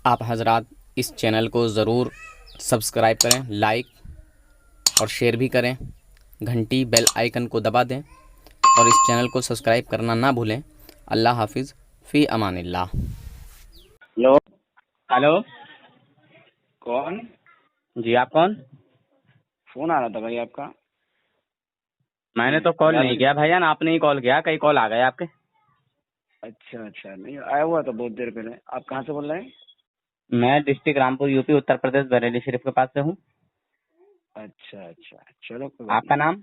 آپ حضرات اس چینل کو ضرور سبسکرائب کریں، لائک اور شیئر بھی کریں، گھنٹی بیل آئیکن کو دبا دیں اور اس چینل کو سبسکرائب کرنا نہ بھولیں۔ اللہ حافظ، فی امان اللہ۔ ہلو، ہلو، کون؟ جی آپ کون؟ فون آ رہا تھا بھائی آپ کا۔ میں نے تو کال نہیں کیا بھائی جان، آپ نے ہی کال کیا، کئی کال آ گئے آپ کے۔ اچھا نہیں آیا ہوا تھا بہت دیر پہلے۔ آپ کہاں سے بول رہے ہیں؟ میں district Rampur U P Uttar Pradesh Bareilly شریف کے پاس سے ہوں۔ اچھا چلو کوئی آپ بات کا نہیں۔ نام؟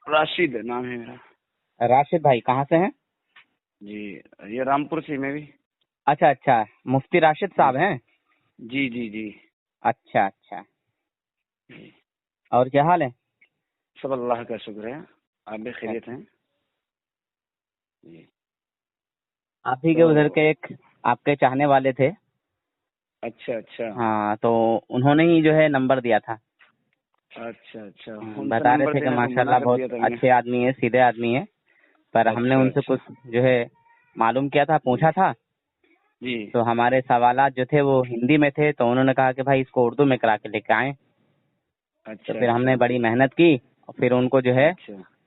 راشد نام ہے میرا۔ راشد بھائی کہاں سے ہیں؟ جی یہ رامپور سے میں بھی۔ اچھا، مفتی راشد صاحب ہیں؟ جی اچھا، اور کیا حال ہے؟ سب اللہ کا شکر ہے، آپ بھی خیریت ہیں؟ جی آپ ہی کے ادھر کے ایک آپ کے چاہنے والے تھے۔ اچھا ہاں، تو انہوں نے ہی جو ہے نمبر دیا تھا۔ بتا رہے تھے کہ ماشاءاللہ بہت اچھے آدمی ہے، سیدھے آدمی ہے، پر ہم نے ان سے کچھ جو ہے معلوم کیا تھا، پوچھا تھا جی تو ہمارے سوالات جو تھے وہ ہندی میں تھے، تو انہوں نے کہا کہ بھائی اس کو اردو میں کرا کے لے کے آئیں۔ تو پھر ہم نے بڑی محنت کی اور پھر ان کو جو ہے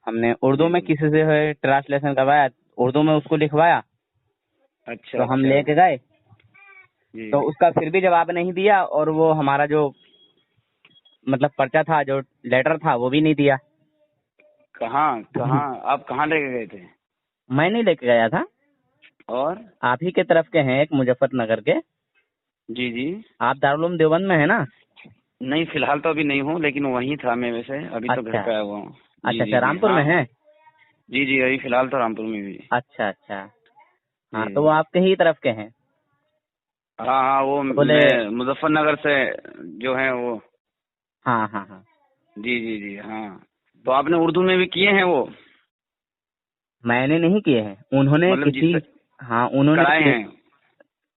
ہم نے اردو میں کسی سے ٹرانسلیشن کروایا، اردو میں اس کو لکھوایا، تو ہم لے کے گئے تو اس کا پھر بھی جواب نہیں دیا، اور وہ ہمارا جو مطلب پرچہ تھا، جو لیٹر تھا، وہ بھی نہیں دیا۔ کہاں آپ کہاں لے کے گئے تھے؟ میں نہیں لے کے گیا تھا، اور آپ ہی کے طرف کے ہیں، ایک مظفر نگر کے۔ جی آپ دارالعلوم دیوبند میں ہے نا؟ نہیں فی الحال تو ابھی نہیں ہوں، لیکن وہیں تھا میں، ویسے ابھی تو گھر پہ آیا ہوا ہوں۔ اچھا، رامپور میں ہے؟ جی ابھی فی الحال تو رامپور میں بھی۔ اچھا، ہاں، تو وہ آپ کے ہی طرف کے ہیں؟ ہاں وہ میں مظفر نگر سے جو ہیں وہ۔ ہاں جی ہاں، تو آپ نے اردو میں بھی کیے ہیں وہ؟ میں نے نہیں کیے ہیں، انہوں نے مطلب کسی انہوں نے کرائے ہیں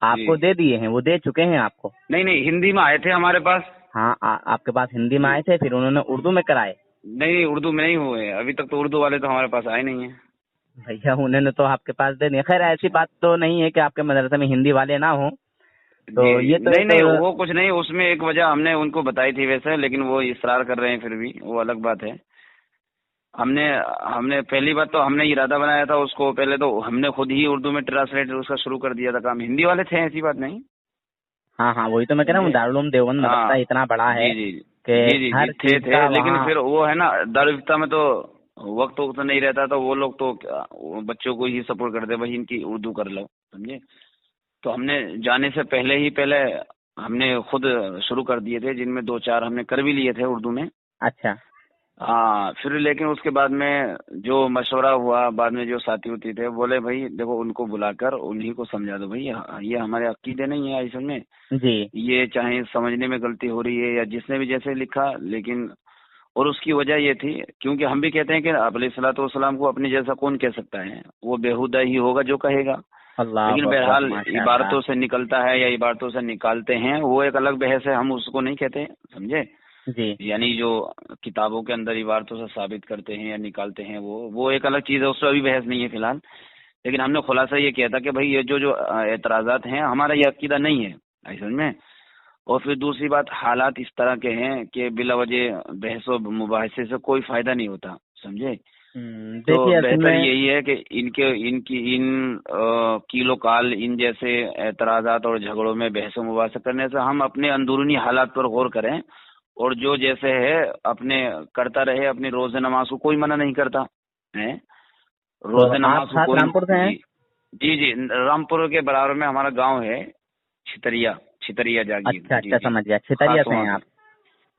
آپ کو دے دیے ہیں، وہ دے چکے ہیں آپ کو؟ نہیں ہندی میں آئے تھے ہمارے پاس۔ ہاں، آپ کے پاس ہندی میں آئے تھے، پھر انہوں نے اردو میں کرائے؟ نہیں اردو میں نہیں ہوئے ابھی تک، تو اردو والے تو ہمارے پاس آئے نہیں ہیں بھیا، انہوں نے تو آپ کے پاس دے دیے۔ خیر ایسی بات تو نہیں ہے کہ آپ کے مدرسے میں ہندی والے نہ ہوں، تو یہ تو نہیں وہ کچھ نہیں، اس میں ایک وجہ ہم نے ان کو بتائی تھی ویسے، لیکن وہ اصرار کر رہے ہیں، پھر بھی وہ الگ بات ہے۔ ہم نے پہلی بات تو ہم نے ارادہ بنایا تھا اس کو، پہلے تو ہم نے خود ہی اردو میں ٹرانسلیٹ اس کا شروع کر دیا تھا کام، ہندی والے تھے، ایسی بات نہیں۔ ہاں وہی تو میں کہہ رہا ہوں، دارالعلوم دیوبند مدرسہ اتنا بڑا ہے کہ ہر چیز تھے، کا لیکن وہاں پھر وہ ہے نا دارالفتہ میں تو وقت نہیں رہتا، تو وہ لوگ تو بچوں کو ہی سپورٹ کرتے، بھائی ان کی اردو کر لو، سمجھے؟ تو ہم نے جانے سے پہلے ہم نے خود شروع کر دیے تھے، جن میں 2-4 ہم نے کر بھی لیے تھے اردو میں۔ اچھا، ہاں، پھر لیکن اس کے بعد میں جو مشورہ ہوا، بعد میں جو ساتھی ہوتی تھے بولے بھائی دیکھو ان کو بلا کر انہی کو سمجھا دو، بھائی یہ ہمارے عقیدے نہیں ہے اصل میں، جی یہ چاہے سمجھنے میں غلطی ہو رہی ہے یا جس نے بھی جیسے لکھا، لیکن اور اس کی وجہ یہ تھی کیونکہ ہم بھی کہتے ہیں کہ آپ علیہ الصلوۃ والسلام کو اپنے جیسا کون کہہ سکتا ہے، وہ بےہودہ ہی ہوگا جو کہے گا، اللہ لیکن اکبر، بہرحال ماشاء عبارتوں اللہ، سے نکلتا ہے یا عبارتوں سے نکالتے ہیں، وہ ایک الگ بحث ہے، ہم اس کو نہیں کہتے، سمجھے؟ جی یعنی جو کتابوں کے اندر عبارتوں سے ثابت کرتے ہیں یا نکالتے ہیں وہ ایک الگ چیز ہے، اس پہ ابھی بحث نہیں ہے فی الحال، لیکن ہم نے خلاصہ یہ کیا تھا کہ بھائی یہ جو اعتراضات ہیں، ہمارا یہ عقیدہ نہیں ہے اصل میں، اور پھر دوسری بات حالات اس طرح کے ہیں کہ بلا وجہ بحث و مباحثے سے کوئی فائدہ نہیں ہوتا، سمجھے؟ تو دیکھیے بہتر یہی ہے کہ ان کیلو کال ان جیسے اعتراضات اور جھگڑوں میں بحث و مباحثہ کرنے سے ہم اپنے اندرونی حالات پر غور کریں، اور جو جیسے ہے اپنے کرتا رہے، اپنی روز نماز کو کوئی منع نہیں کرتا ہے، روز نماز کو کوئی رامپور سے ہیں؟ جی رامپور کے برابر میں ہمارا گاؤں ہے چھتریا جاگیر۔ اچھا سمجھ گیا، چھتریا سے ہیں آپ؟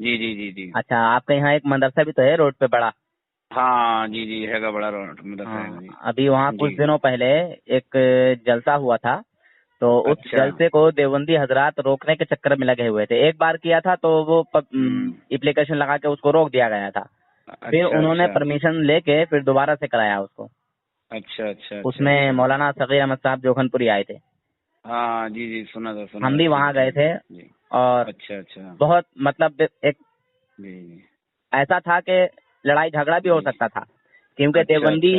جی اچھا، آپ کے یہاں ایک مدرسہ بھی تو ہے روڈ پہ بڑا؟ ہاں جی ہے گا بڑا مدرسہ ہے جی۔ ابھی وہاں کچھ دنوں پہلے ایک جلسہ ہوا تھا، تو اس جلسے کو دیوبندی حضرات روکنے کے چکر میں لگے ہوئے تھے، ایک بار کیا تھا تو وہ اپلیکیشن لگا کے اس کو روک دیا گیا تھا، پھر انہوں نے پرمیشن لے کے پھر دوبارہ سے کرایا اس کو۔ اچھا اس میں مولانا صغیر احمد صاحب جوکھن پوری آئے تھے۔ ہاں جی سنا تھا، ہم بھی وہاں گئے تھے، اور بہت مطلب ایک ایسا تھا کہ لڑائی جھگڑا بھی ہو سکتا تھا، کیونکہ دیوبندی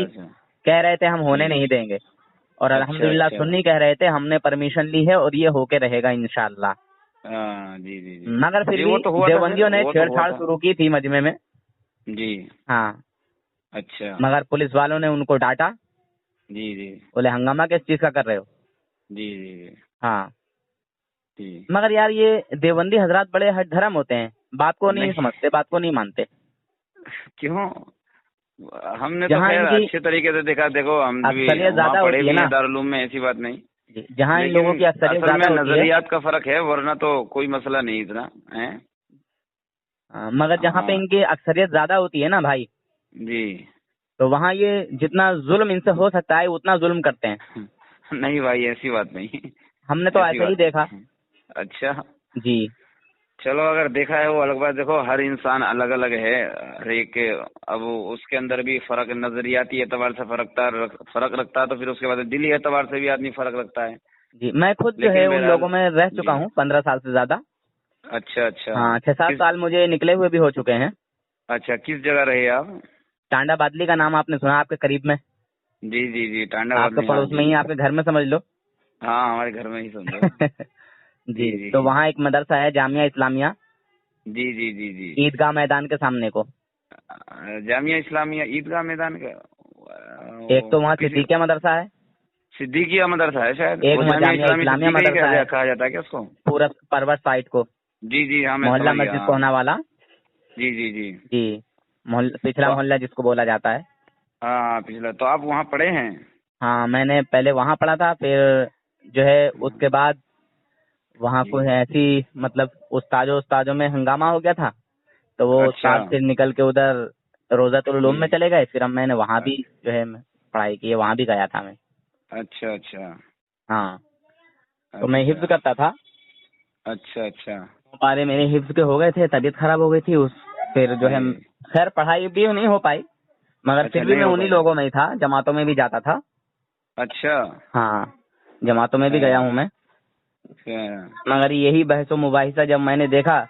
کہہ رہے تھے ہم ہونے نہیں دیں گے، اور الحمدللہ اچھا۔ سنی کہہ رہے تھے ہم نے پرمیشن لی ہے اور یہ ہو کے رہے گا انشاءاللہ۔ ہاں جی جی جی، مگر پھر جی بھی وہ تو ہوا تھا، دیوبندیوں نے وہ تو چھیڑ ہوا چھاڑ تھا شروع کی تھی مجمع میں۔ جی۔ ہاں، اچھا مگر پولیس والوں نے ان کو ڈانٹا، جی جی بولے ہنگامہ کس چیز کا کر رہے ہو۔ جی جی ہاں، جی۔ مگر یار یہ دیوبندی حضرات بڑے ہٹ دھرم ہوتے ہیں، بات کو نہیں سمجھتے، بات کو نہیں مانتے۔ کیوں؟ ہم نے تو جہاں خیر ان کی اچھے طریقے سے دیکھا، دیکھو ہم بھی اکثریت وہاں زیادہ پڑھے ہوتی ہے بھی ہیں نا، دارالعلوم میں، ایسی بات نہیں، جہاں ان لیکن لوگوں کی اکثریت اصل میں زیادہ ہوتی ہے، نظریات کا فرق ہے، ورنہ تو کوئی مسئلہ نہیں اتنا ہے۔ مگر جہاں پہ ہاں ان کی اکثریت زیادہ ہوتی ہے نا بھائی، جی۔ تو وہاں یہ جتنا ظلم ان سے ہو سکتا ہے اتنا ظلم کرتے ہیں۔ نہیں بھائی ایسی بات نہیں، ہم نے تو ایسی ایسے ہی بات دیکھا۔ نہیں۔ اچھا جی چلو، اگر دیکھا ہے وہ الگ بات، دیکھو ہر انسان الگ الگ ہے، ہر ایک اب اس کے اندر بھی فرق نظریاتی اعتبار سے فرق رکھتا ہے، تو پھر اس کے بعد دلی اعتبار سے بھی آدمی فرق رکھتا ہے۔ جی، میں خود جو ہے لیکن ان بہرحال لوگوں میں رہ چکا جی۔ ہوں 15 سال سے زیادہ۔ اچھا اچھا، ہاں، 6-7 سال مجھے نکلے ہوئے بھی ہو چکے ہیں۔ اچھا کس جگہ رہے آپ؟ ٹانڈا بادلی کا نام آپ نے سنا؟ آپ کے قریب میں، جی جی جی، ٹانڈا آپ کے بادلی، ہاں پڑوس میں جی، ہی، آپ کے گھر میں سمجھ لو۔ ہاں ہمارے گھر میں ہی سمجھو۔ جی، جی جی تو وہاں ایک مدرسہ ہے جامعہ اسلامیہ، جی جی جی جی، عیدگاہ میدان کے سامنے کو۔ جامعہ اسلامیہ عیدگاہ میدان کا، ایک تو وہاں صدیقیہ مدرسہ ہے، صدیقیہ مدرسہ ہے شاید، ایک وہ جامعہ اسلامی اسلامیہ صدیقیہ ہی مدرسہ ہے، کہا جاتا ہے کیا اس کو؟ پورا پروت سائٹ کو، جی جی ہاں میں محلہ سمجھ گیا، مسجد ہاں کونا والا۔ جی جی جی، جی، پچھلا تو محلہ جس کو بولا جاتا ہے۔ ہاں ہاں پچھلا، تو آپ وہاں پڑھے ہیں؟ ہاں، میں نے پہلے وہاں پڑھا تھا، پھر جو ہے اس کے بعد وہاں جی کوئی ایسی مطلب استادوں میں ہنگامہ ہو گیا تھا، تو وہ اچھا استاد پھر نکل کے ادھر روضۃ العلوم میں جی، چلے گئے، پھر میں نے وہاں بھی جو ہے پڑھائی کی ہے، وہاں بھی گیا تھا میں۔ اچھا اچھا ہاں، تو میں حفظ اچھا کرتا تھا، اچھا اچھا پارے میرے حفظ کے ہو گئے تھے، طبیعت خراب ہو گئی تھی پھر جو ہے جی، خیر پڑھائی بھی نہیں ہو پائی، مگر اچھا پھر بھی نہیں میں ہو انہی پائی، لوگوں میں ہی تھا، جماعتوں میں بھی جاتا تھا۔ اچھا ہاں، جماعتوں میں بھی گیا ہوں میں، مگر یہی بحث و مباحثہ جب میں نے دیکھا،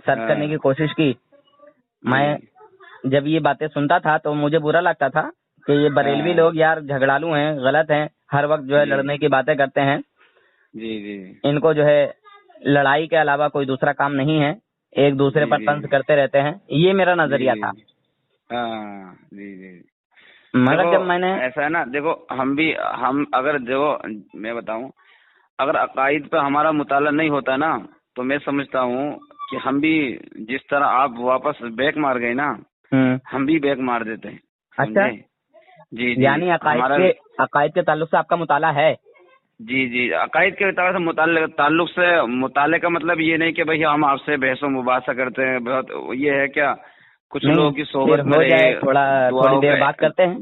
سرچ کرنے کی کوشش کی، جی میں جب یہ باتیں سنتا تھا تو مجھے برا لگتا تھا کہ یہ بریلوی لوگ یار جھگڑالو ہیں، غلط ہیں، ہر وقت جو ہے جی لڑنے کی باتیں کرتے ہیں، جی جی ان کو جو ہے لڑائی کے علاوہ کوئی دوسرا کام نہیں ہے، ایک دوسرے جی پر جی طنز کرتے رہتے ہیں، یہ میرا جی نظریہ جی تھا۔ ہاں جی جی، مگر دیکھو جب میں نے ایسا ہے نا، دیکھو ہم اگر دیکھو میں بتاؤں، اگر عقائد پہ ہمارا مطالعہ نہیں ہوتا نا، تو میں سمجھتا ہوں کہ ہم بھی جس طرح آپ واپس بیک مار گئے نا، ہم بھی بیک مار دیتے ہیں، اچھا، سمجھے؟ جی جی یعنی ہمارا عقائد کے تعلق سے آپ کا مطالعہ ہے؟ جی جی، عقائد کے اعتبار سے تعلق سے، مطالعے کا مطلب یہ نہیں کہ بھئی ہم آپ سے بحث و مباحثہ کرتے ہیں، بہت یہ ہے کیا کچھ نہیں، لوگوں کی پھر صحبت میں ہو رہے، جائے تھوڑی دیر بات کرتے ہیں۔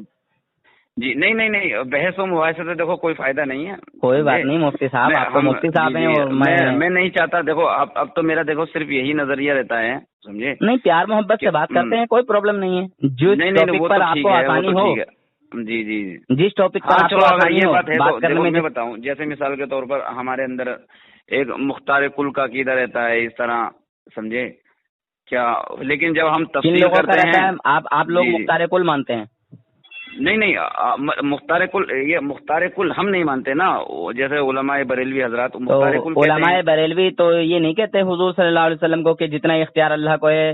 جی نہیں نہیں نہیں، بحث و مباحثے سے دیکھو کوئی فائدہ نہیں ہے، کوئی سمجھے؟ بات نہیں مفتی صاحب، آپ تو مفتی جی صاحب ہیں جی، اور میں نہیں چاہتا، دیکھو اب تو میرا دیکھو صرف یہی نظریہ رہتا ہے، سمجھے؟ نہیں، پیار محبت سے بات کرتے ہیں، کوئی پرابلم نہیں ہے، جس نہیں نہیں ٹاپک وہ پر تو آپ ٹھیک کو ہے، وہ آسانی تو ہو، ٹھیک ہے، جی جی جس ٹاپک پر ہاں آپ کو چلو، اگر آسانی یہ ہو بات ہے بات تو کرنے دیکھو میں میں بتاؤں، جیسے مثال کے طور پر ہمارے اندر ایک مختار کل کا عقیدہ رہتا ہے، اس طرح سمجھے کیا، لیکن جب ہم کن تفسیر لوگوں کا کرتے رہتا ہیں، ہے؟ آپ لوگ جی جی مختار کل مانتے ہیں؟ نہیں نہیں، مختار کل ہم نہیں مانتے نا، جیسے علماء بریلوی حضرات تو مختار کل کہتے علماء ہیں۔ بریلوی تو یہ نہیں کہتے حضور صلی اللہ علیہ وسلم کو کہ جتنا اختیار اللہ کو ہے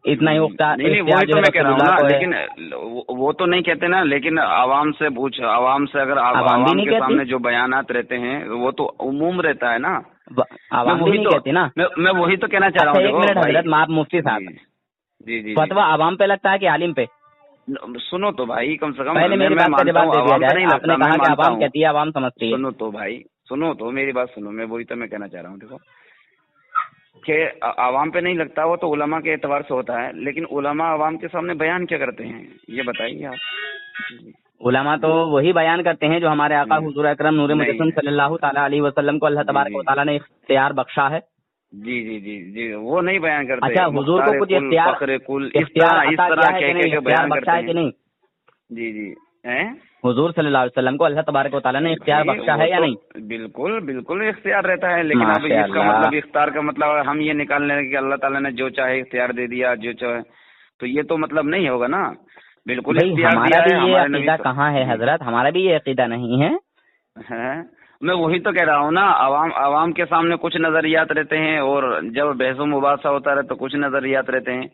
اتنا ہی نہیں نہیں، اختیار وہی جو تو ہے میں کہہ رسول رہا ہوں اللہ نا، کو ہے؟ لیکن وہ تو نہیں کہتے نا، لیکن عوام سے پوچھ، عوام سے اگر عوام بھی عوام نہیں کے کہتی، سامنے جو بیانات رہتے ہیں وہ تو عموم رہتا ہے نا، میں عوام بھی وہی نہیں تو کہتی نا۔ میں وہی تو کہنا چاہ رہا اچھا ہوں، ایک دیکھو منٹ بھائی، حضرت، آپ مفتی جی صاحب، جی جی جی، فتویٰ عوام پہ لگتا ہے کہ عالم پہ؟ سنو تو بھائی، کم سے کم پہلے میں میری بات کا مانتا جواب ہوں، دے دیا عوام پہ جائے، نہیں آپ نے لگتا، میں کہا کہ مانتا عوام ہوں، کہتی ہے، عوام سمجھتی ہے۔ سنو تو بھائی، سنو تو میری بات سنو، میں وہی تو میں کہنا چاہ رہا ہوں، دیکھو کہ عوام پہ نہیں لگتا، وہ تو علماء کے اعتبار سے ہوتا ہے، لیکن علماء عوام کے سامنے بیان کیا کرتے ہیں یہ بتائیے آپ۔ علماء تو وہی بیان کرتے ہیں جو ہمارے آقا حضور اکرم نور نہیں، مجسم صلی اللہ تعالیٰ علیہ وسلم کو اللہ جی تبارک و جی تعالیٰ نے اختیار بخشا ہے۔ جی جی جی جی، وہ نہیں بیان کرتے، اچھا، حضور کو مختار کچھ کل، فخر کل، اختیار اس عطا طرح کیا ہے کہ کہہ نہیں، کے اختیار بیان بخشا کرتے ہے کہ ہیں۔ نہیں؟ جی جی ہیں؟ حضور صلی اللہ علیہ وسلم کو اللہ تبارک و تعالیٰ نے اختیار بھائی بخشا وہ ہے یا تو نہیں؟ بالکل بالکل اختیار رہتا ہے، لیکن اب ماشاء اس کا اللہ، مطلب، اختیار کا مطلب ہم یہ نکال لیں کہ اللہ تعالیٰ نے جو چاہے اختیار دے دیا، جو چاہے، تو یہ تو مطلب نہیں ہوگا نا، بالکل بھائی اختیار ہمارا دیا بھی ہے یہ ہمارے نبی عقیدہ کہاں ہے جی حضرت، ہمارا بھی یہ عقیدہ نہیں ہے، میں وہی تو کہہ رہا ہوں نا، عوام کے سامنے کچھ نظریات رہتے ہیں اور جب بحث و مباحثہ ہوتا رہے تو کچھ نظریات رہتے ہیں.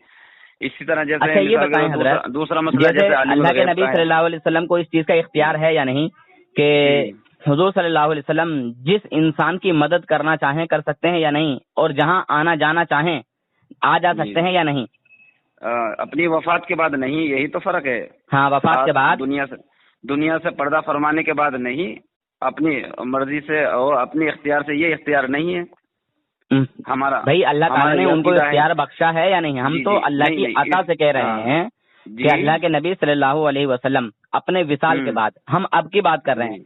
اسی طرح جیسے اچھا یہ بتائیں حضرت، دوسرا مسئلہ جیسے اللہ کے نبی صلی اللہ علیہ وسلم کو اس چیز کا اختیار ہے یا نہیں کہ حضور صلی اللہ علیہ وسلم جس انسان کی مدد کرنا چاہیں کر سکتے ہیں یا نہیں، اور جہاں آنا جانا چاہیں آ جا سکتے ہیں یا نہیں؟ اپنی وفات کے بعد نہیں، یہی تو فرق ہے. ہاں، وفات کے بعد دنیا سے پردہ فرمانے کے بعد نہیں، اپنی مرضی سے اور اپنی اختیار سے، یہ اختیار نہیں ہے ہمارا. بھائی اللہ تعالیٰ نے ان کو اختیار بخشا ہے یا نہیں؟ ہم تو اللہ کی عطا سے کہہ رہے ہیں کہ اللہ کے نبی صلی اللہ علیہ وسلم اپنے وصال کے بعد، ہم اب کی بات کر رہے ہیں،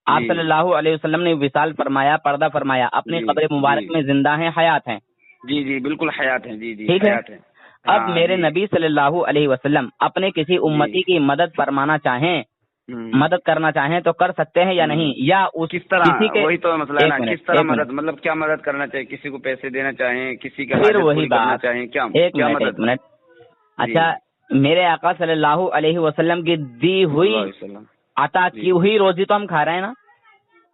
آپ صلی اللہ علیہ وسلم نے وصال فرمایا، پردہ فرمایا، اپنی قبر مبارک میں زندہ ہیں، حیات ہیں. جی بالکل حیات ہیں. جی ٹھیک ہے. اب میرے نبی صلی اللہ علیہ وسلم اپنے کسی امتی کی مدد فرمانا چاہیں، مدد کرنا چاہیں تو کر سکتے ہیں یا نہیں؟ یا کس طرح؟ وہی تو مسئلہ ہے نا، کس طرح مدد، مطلب کیا مدد کرنا چاہیے؟ کسی کو پیسے دینا چاہیں، کسی کا پھر وہی بات، چاہیں کیا؟ ایک منٹ. اچھا، میرے آقا صلی اللہ علیہ وسلم کی دی ہوئی عطا کی ہوئی روزی تو ہم کھا رہے ہیں نا،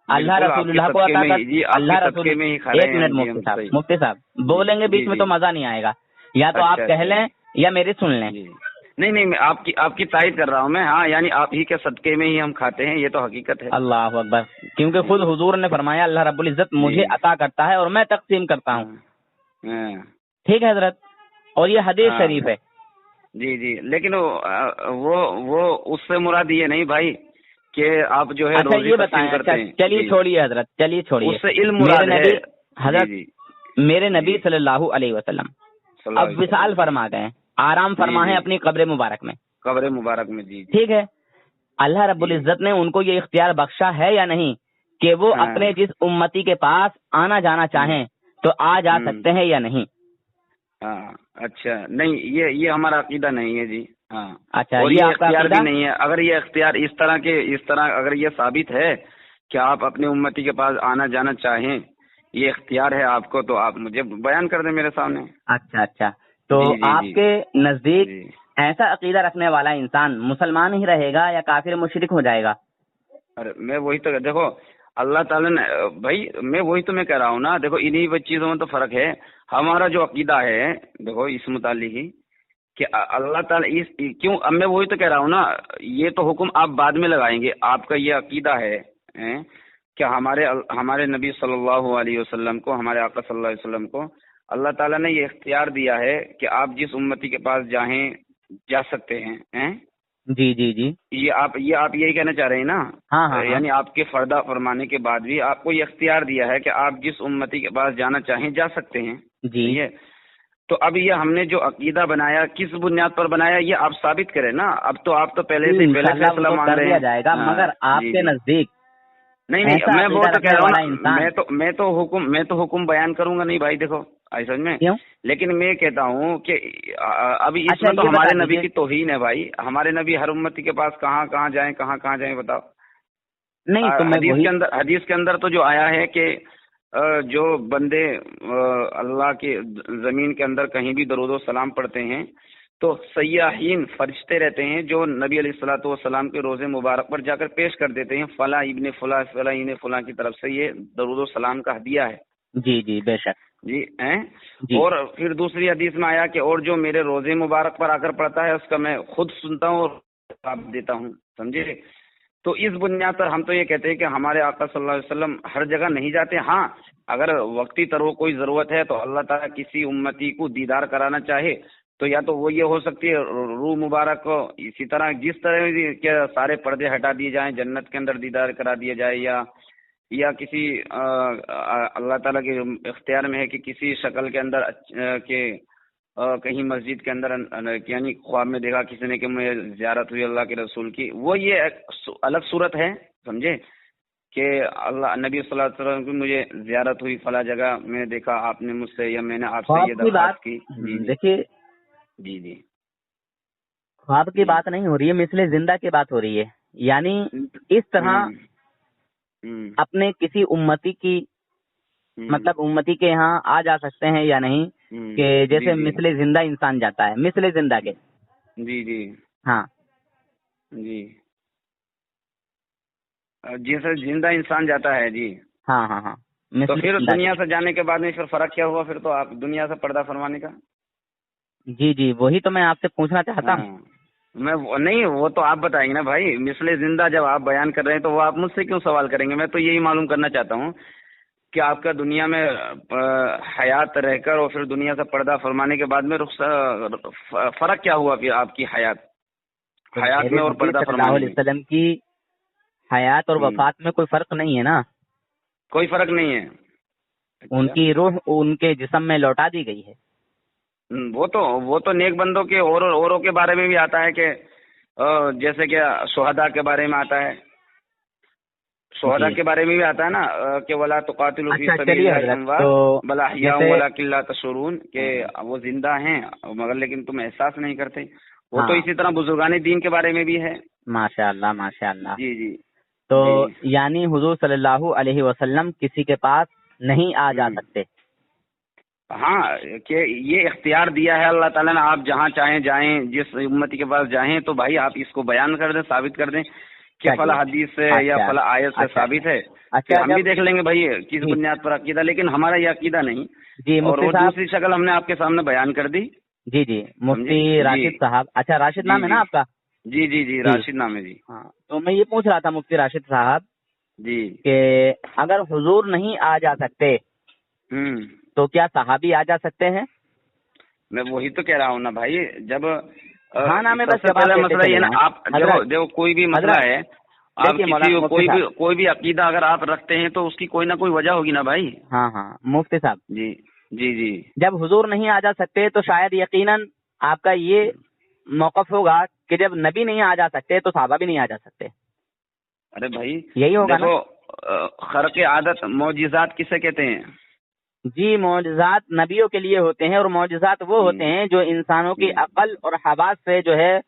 اللہ رسول اللہ کو عطا کر. اللہ رسول، ایک منٹ مفتی صاحب بولیں گے بیچ میں تو مزہ نہیں آئے گا، یا تو آپ کہہ لیں یا میری سن لیں. نہیں میں آپ کی تائید کر رہا ہوں میں. ہاں یعنی آپ ہی کے صدقے میں ہی ہم کھاتے ہیں، یہ تو حقیقت ہے. اللہ اکبر. کیونکہ خود حضور نے فرمایا اللہ رب العزت مجھے عطا کرتا ہے اور میں تقسیم کرتا ہوں. ٹھیک ہے حضرت، اور یہ حدیث شریف ہے. جی لیکن وہ اس سے مراد یہ نہیں بھائی کہ آپ جو ہے اچھا یہ بتائیں. چلیے چھوڑیے حضرت، چلیے چھوڑیے. اس سے علم مراد ہے حضرت. میرے نبی صلی اللہ علیہ وسلم اب وصال فرما گئے، آرام فرما ہے اپنی قبر مبارک میں. قبر مبارک میں. جی ٹھیک ہے. اللہ رب العزت نے ان کو یہ اختیار بخشا ہے یا نہیں کہ وہ اپنے جس امتی کے پاس آنا جانا چاہیں تو آ جا سکتے ہیں یا نہیں؟ اچھا نہیں، یہ ہمارا عقیدہ نہیں ہے. جی ہاں. اچھا، اور یہ یہ آپ کا اختیار عقیدہ بھی نہیں ہے. اگر یہ اختیار اس طرح اگر یہ ثابت ہے کہ آپ اپنے امتی کے پاس آنا جانا چاہیں، یہ اختیار ہے آپ کو، تو آپ مجھے بیان کر دیں میرے سامنے. اچھا تو آپ کے نزدیک ایسا عقیدہ رکھنے والا انسان مسلمان ہی رہے گا یا کافر مشرک ہو جائے گا؟ ارے میں وہی تو دیکھو، اللہ تعالیٰ نے بھائی، میں وہی تو میں کہہ رہا ہوں نا. دیکھو انہی چیزوں میں تو فرق ہے. ہمارا جو عقیدہ ہے دیکھو اس متعلق ہی کہ اللہ تعالیٰ کیوں، اب میں وہی تو کہہ رہا ہوں نا، یہ تو حکم آپ بعد میں لگائیں گے. آپ کا یہ عقیدہ ہے کہ ہمارے نبی صلی اللہ علیہ وسلم کو، ہمارے آقا صلی اللہ علیہ وسلم کو اللہ تعالیٰ نے یہ اختیار دیا ہے کہ آپ جس امتی کے پاس جا سکتے ہیں. جی یہ آپ یہی کہنا چاہ رہے ہیں نا؟ ہاں. یعنی آپ کے پردہ فرمانے کے بعد بھی آپ کو یہ اختیار دیا ہے کہ آپ جس امتی کے پاس جانا چاہیں جا سکتے ہیں. جی. تو اب یہ ہم نے جو عقیدہ بنایا کس بنیاد پر بنایا یہ آپ ثابت کریں نا. اب تو آپ تو پہلے سے فیصلہ مان رہے ہیں. جائے گا مگر آپ کے نزدیک نہیں میں وہ تو کہہ رہا ہوں، میں تو حکم بیان کروں گا نہیں بھائی. دیکھو ایسا میں، لیکن میں کہتا ہوں کہ ابھی اس میں تو ہمارے نبی کی توہین ہے بھائی. ہمارے نبی ہر امتی کے پاس کہاں جائیں بتاؤ. نہیں حدیث کے اندر تو جو آیا ہے کہ جو بندے اللہ کے زمین کے اندر کہیں بھی درود و سلام پڑھتے ہیں تو سیاحین فرشتے رہتے ہیں جو نبی علیہ الصلوۃ والسلام کے روزے مبارک پر جا کر پیش کر دیتے ہیں فلاں ابن فلاں فلاں ابن فلاں کی طرف سے یہ درود و سلام کا ہدیہ ہے. جی بے شک. جی اور پھر دوسری حدیث میں آیا کہ اور جو میرے روزے مبارک پر آ کر پڑھتا ہے اس کا میں خود سنتا ہوں اور جواب دیتا ہوں. سمجھے؟ تو اس بنیاد پر ہم تو یہ کہتے ہیں کہ ہمارے آقا صلی اللہ علیہ وسلم ہر جگہ نہیں جاتے. ہاں اگر وقتی طور کوئی ضرورت ہے تو اللہ تعالیٰ کسی امتی کو دیدار کرانا چاہے تو یا تو وہ یہ ہو سکتی ہے روح مبارک کو اسی طرح جس طرح کے سارے پردے ہٹا دیے جائیں، جنت کے اندر دیدار کرا دیا جائے، یا کسی اللہ تعالیٰ کے اختیار میں ہے کہ کسی شکل کے اندر کہیں مسجد کے اندر یعنی خواب میں دیکھا کسی نے کہ مجھے زیارت ہوئی اللہ کے رسول کی، وہ یہ ایک الگ صورت ہے. سمجھے کہ اللہ نبی صلی اللہ علیہ وسلم کی مجھے زیارت ہوئی فلاں جگہ، میں نے دیکھا آپ نے مجھ سے یا میں نے آپ سے یہ درخواست کی. دیکھیے جی خواب کی بات نہیں ہو رہی ہے، مثل زندہ کی بات ہو رہی ہے. یعنی اس طرح اپنے کسی امتی کی مطلب امتی کے یہاں آ جا سکتے ہیں یا نہیں کہ جیسے مثل زندہ انسان جاتا ہے، مثل زندہ کے. جی ہاں جی جیسے زندہ انسان جاتا ہے جی، ہاں ہاں ہاں، تو مثل پھر زندہ دنیا سے جانے کے بعد میں پھر فرق کیا ہوا پھر تو آپ دنیا سے پردہ فرمانے کا؟ جی جی، وہی تو میں آپ سے پوچھنا چاہتا ہوں. ہاں نہیں، وہ تو آپ بتائیں گے نا بھائی. مثل زندہ جب آپ بیان کر رہے ہیں تو وہ آپ مجھ سے کیوں سوال کریں گے؟ میں تو یہی معلوم کرنا چاہتا ہوں کہ آپ کا دنیا میں حیات رہ کر اور پھر دنیا سے پردہ فرمانے کے بعد میں فرق کیا ہوا پھر آپ کی حیات میں اور نبی پردہ صلی اللہ فرمانے علیہ میں؟ وسلم کی حیات اور وفات میں کوئی فرق نہیں ہے نا. کوئی فرق نہیں ہے. ان کی روح ان کے جسم میں لوٹا دی گئی ہے. وہ تو نیک بندوں کے اوروں کے بارے میں بھی آتا ہے کہ جیسے کہ شہداء کے بارے میں آتا ہے، شہداء کے بارے میں بھی آتا ہے نا کہ ولا تقاتلوا فی سبیل اللہ الاموات بل احیاء ولکن لا تشعرون، کہ وہ زندہ ہیں مگر لیکن تم احساس نہیں کرتے. وہ تو اسی طرح بزرگان دین کے بارے میں بھی ہے. ماشاء اللہ ماشاء اللہ. جی جی. تو یعنی حضور صلی اللہ علیہ وسلم کسی کے پاس نہیں آ جا سکتے. ہاں، کہ یہ اختیار دیا ہے اللہ تعالیٰ نے، آپ جہاں چاہیں جائیں، جس امتی کے پاس جائیں تو بھائی آپ اس کو بیان کر دیں، ثابت کر دیں کہ فلاں حدیث سے یا فلاں آیت سے ثابت ہے. ہم بھی دیکھ لیں گے بھائی کس بنیاد پر عقیدہ، لیکن ہمارا یہ عقیدہ نہیں. جی اور مفتی وہ صاحب، دوسری شکل ہم نے آپ کے سامنے بیان کر دی. جی جی مفتی راشد صاحب. اچھا راشد نام ہے نا آپ کا؟ جی جی جی، راشد نام ہے جی. ہاں، تو میں یہ پوچھ رہا تھا مفتی راشد صاحب جی کہ اگر حضور نہیں آ جا سکتے تو کیا صحابی آ جا سکتے ہیں؟ میں وہی تو کہہ رہا ہوں نا بھائی. جب ہاں نا، میں سب بس سے پہلا مسئلہ یہ نا، آپ دیکھو کوئی بھی مسئلہ ہے، آپ کوئی بھی عقیدہ اگر آپ رکھتے ہیں تو اس کی کوئی نہ کوئی وجہ ہوگی نا بھائی. ہاں ہاں مفتی صاحب. جی جی جی. جب حضور نہیں آ جا سکتے تو شاید یقیناً آپ کا یہ موقف ہوگا کہ جب نبی نہیں آ جا سکتے تو صحابہ بھی نہیں آ جا سکتے. ارے بھائی یہی ہوگا نا. خرق عادت معجزات کسے کہتے ہیں؟ جی معجزات نبیوں کے لیے ہوتے ہیں، اور معجزات وہ ہوتے ہیں جو انسانوں کی عقل اور حواس سے جو ہے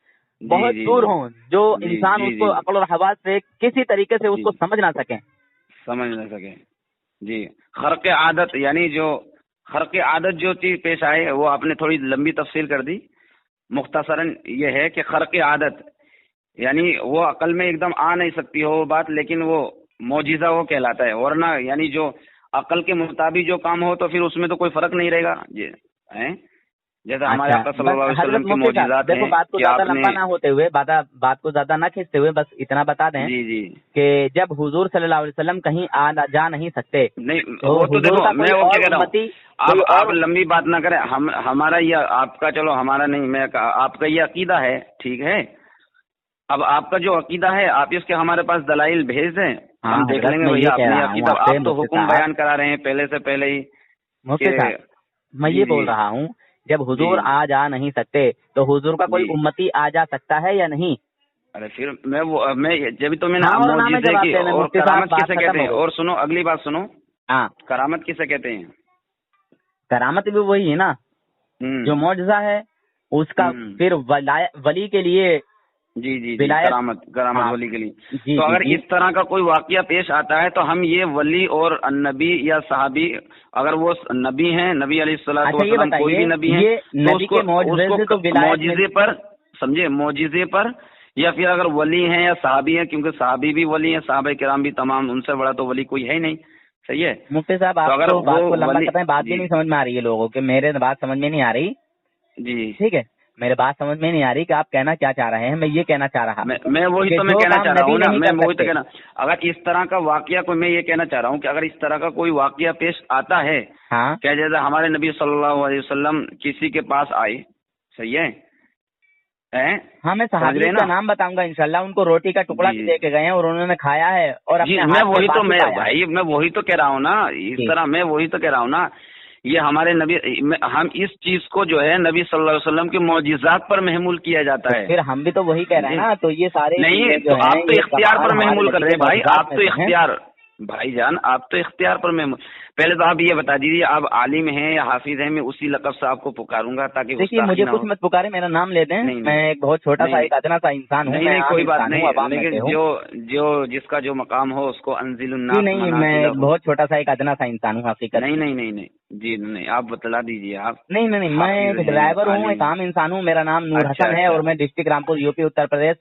بہت دور ہوں، جو انسان اس کو عقل اور حواس سے کسی طریقے سے اس کو سمجھ نہ سکیں. جی. خرق عادت یعنی جو خرق عادت جو چیز پیش آئے وہ آپ نے تھوڑی لمبی تفصیل کر دی. مختصراً یہ ہے کہ خرق عادت یعنی وہ عقل میں ایک دم آ نہیں سکتی ہو وہ بات، لیکن وہ معجزہ وہ کہلاتا ہے. ورنہ یعنی جو عقل کے مطابق جو کام ہو تو پھر اس میں تو کوئی فرق نہیں رہے گا. جی جیسے ہمارے آقا صلی اللہ علیہ وسلم کے معجزات ہیں. بات کو زیادہ لمبا نہ ہوتے ہوئے، بات کو زیادہ نہ کھینچتے ہوئے بس اتنا بتا دیں کہ جب حضور صلی اللہ علیہ وسلم کہیں جا نہیں سکتے نہیں، وہ تو دیکھو میں وہ کہہ رہا ہوں، آپ لمبی بات نہ کریں. ہمارا یہ آپ کا، چلو ہمارا نہیں، میں آپ کا یہ عقیدہ ہے، ٹھیک ہے. اب آپ کا جو عقیدہ ہے آپ اس کے ہمارے پاس دلائل بھیج دیں، ہم دیکھ لیں گے. بھیا اپنے عقیدہ آپ تو حکم بیان کرا رہے ہیں پہلے سے پہلے ہی. میں یہ بول رہا ہوں جب حضور آ جا نہیں سکتے تو حضور کا کوئی امتی آ جا سکتا ہے یا نہیں؟ ارے پھر میں جب تو میں نے معجزے کی اور کرامت کسے کہتے ہیں، اور سنو اگلی بات سنو. ہاں، کرامت کسے کہتے ہیں؟ کرامت بھی وہی ہے نا جو معجزہ ہے اس کا پھر ولی کے لیے. جی جی جی، کرامت ولی کے لیے. تو اگر اس طرح کا کوئی واقعہ پیش آتا ہے تو ہم یہ ولی اور نبی یا صحابی، اگر وہ نبی ہیں، نبی علیہ الصلوۃ والسلام کوئی بھی نبی ہیں تو اس کو معجزے پر سمجھے، معجزے پر، یا پھر اگر ولی ہیں یا صحابی ہیں، کیونکہ صحابی بھی ولی ہیں، صحابہ کرام بھی تمام، ان سے بڑا تو ولی کوئی ہے ہی نہیں. صحیح ہے مفتی صاحب، آپ کو بات کو لمبا کرتے ہیں، بات بھی نہیں سمجھ میں آ رہی ہے لوگوں کے. میرے بات سمجھ میں نہیں آ رہی. جی ٹھیک ہے، میرے بات سمجھ میں نہیں آ رہی کہ آپ کہنا کیا چاہ رہے ہیں. میں یہ کہنا چاہ رہا ہوں، میں وہی تو میں کہنا چاہ رہا ہوں نا، میں وہی تو کہنا، اگر اس طرح کا واقعہ کوئی، میں یہ کہنا چاہ رہا ہوں کہ اگر اس طرح کا کوئی واقعہ پیش آتا ہے کہ جیسے ہمارے نبی صلی اللہ علیہ وسلم کسی کے پاس آئے، صحیح ہے. ہاں، میں صحابی کا نام بتاؤں گا انشاءاللہ. ان کو روٹی کا ٹکڑا بھی دے کے گئے ہیں اور انہوں نے کھایا ہے، اور میں وہی تو کہہ رہا ہوں نا، اس طرح میں وہی تو کہہ رہا ہوں نا. یہ ہمارے نبی، ہم اس چیز کو جو ہے نبی صلی اللہ علیہ وسلم کے معجزات پر محمول کیا جاتا ہے. پھر ہم بھی تو وہی کہہ رہے ہیں نا. تو یہ سارے نہیں، تو آپ تو اختیار پر محمول کر رہے ہیں بھائی. آپ تو اختیار، بھائی جان آپ تو اختیار پر محمول. پہلے تو آپ یہ بتا دیجیے آپ عالم ہیں یا حافظ ہیں، میں اسی لقب سے آپ کو پکاروں گا تاکہ دیکھیے مجھے کچھ مت پکارے، میرا نام لے دیں. میں ایک بہت چھوٹا سا ایک ادنا سا انسان ہوں. نہیں کوئی بات نہیں، لیکن جو جس کا جو مقام ہو اس کو انزل الناس. نہیں، میں بہت چھوٹا سا ایک ادنا سا انسان ہوں حقیقت. نہیں جی نہیں، آپ بتلا دیجیے. آپ نہیں، میں ایک ڈرائیور ہوں، ایک عام انسان ہوں. میرا نام نور حسن ہے اور میں district Rampur, U P Uttar Pradesh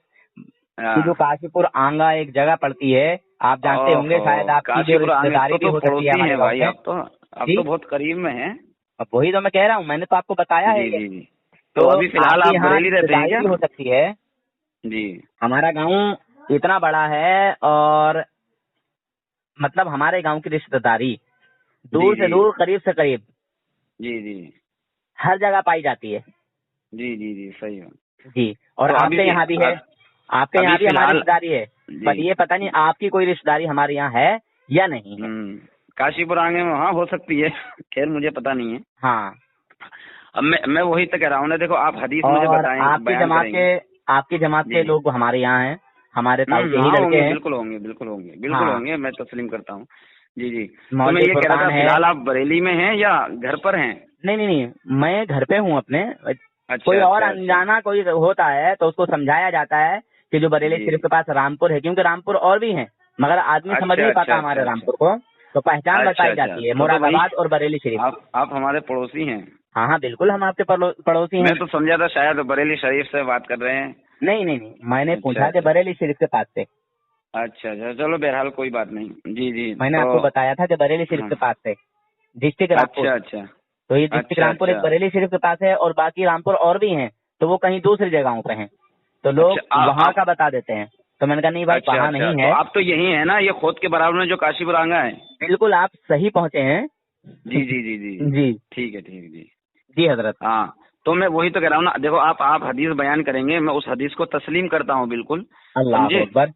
کی جو کاشی پور آنگا ایک جگہ پڑتی ہے آپ جانتے ہوں گے شاید آپ کی جو رشتے داری بھی ہو سکتی ہے ہمارے بھائی، گاؤں آپ میں۔ تو بہت قریب میں ہیں۔ اب وہی تو میں کہہ رہا ہوں، میں نے تو آپ کو بتایا ہے جی یہ۔ جی۔ تو ابھی فی الحال آپ کے آپ یہاں بریلی رشتے رہتے ہیں داری کیا؟ بھی ہو سکتی ہے۔ جی ہمارا گاؤں اتنا بڑا ہے، اور مطلب ہمارے گاؤں کی رشتے داری دور سے دور، قریب سے قریب جی جی ہر جگہ پائی جاتی ہے۔ جی جی جی صحیح ہے۔ جی، اور تو آپ کے یہاں بھی ہے، آپ کے ابھی یہاں بھی فی ہماری الحال رشتے داری ہے، پر یہ پتہ نہیں آپ کی کوئی رشتے داری ہمارے یہاں ہے یا نہیں ہے۔ کاشی پور آگے میں ہاں ہو سکتی ہے، خیر مجھے پتہ نہیں ہے۔ ہاں، اب میں وہی تو کہہ رہا ہوں نا، دیکھو آپ حدیث مجھے اور بتائیں، آپ کی بیان جماعت کریں گے۔ آپ کی جماعت کے جی لوگ ہمارے یہاں ہیں، ہمارے تعلق یہی ہاں ہوں لڑکے گے، ہیں۔ بالکل ہوں گے، بالکل ہوں گے، بالکل ہاں، ہوں گے، میں تسلیم کرتا ہوں۔ جی جی۔ تو میں مولوی یہ کہہ رہا تھا فرقان فی ہے۔ الحال آپ بریلی میں ہیں یا گھر پر ہیں؟ نہیں، میں گھر پہ ہوں اپنے۔ کوئی اچھا اور اچھا اچھا۔ انجانا کوئی ہوتا ہے تو اس کو سمجھایا جاتا ہے کہ جو بریلی جی شریف کے پاس رامپور ہے، کیونکہ رامپور اور بھی ہیں مگر آدمی سمجھ اچھا نہیں اچھا پاتا اچھا ہمارے اچھا رامپور کو، تو پہچان اچھا بتائی اچھا۔ جاتی ہے تو مراد وہی آباد اور بریلی شریف۔ آپ ہمارے پڑوسی ہیں۔ ہاں بالکل، ہم آپ کے پڑوسی میں ہیں۔ تو سمجھا تھا شاید بریلی شریف سے بات کر رہے ہیں۔ نہیں، میں نے اچھا پوچھا کہ اچھا بریلی شریف کے پاس سے۔ اچھا اچھا، چلو بہرحال کوئی بات نہیں۔ جی جی۔ میں نے تو آپ کو بتایا تھا کہ بریلی شریف ہاں، کے پاس سے، ڈسٹرکٹ رامپور۔ اچھا اچھا تو یہ ڈسٹرکٹ اچھا رامپور ایک اچھا بریلی شریف کے پاس ہے، اور باقی رامپور اور بھی ہیں تو وہ کہیں دوسری جگہوں پہ ہیں، تو لوگ اچھا۔ وہاں آپ کا بتا دیتے ہیں۔ تو میں نے کہا نہیں بھائی، اچھا وہاں اچھا، نہیں تو ہے۔ آپ تو یہی ہے نا، یہ خود کے برابر میں جو کاشی پور آنگا ہے؟ بالکل آپ صحیح پہنچے ہیں۔ جی جی جی جی جی ٹھیک ہے، ٹھیک ہے جی۔ جی حضرت۔ ہاں، تو میں وہی تو کہہ رہا ہوں نا، دیکھو آپ حدیث بیان کریں گے، میں اس حدیث کو تسلیم کرتا ہوں بالکل، اللہ سمجھے؟ اکبر۔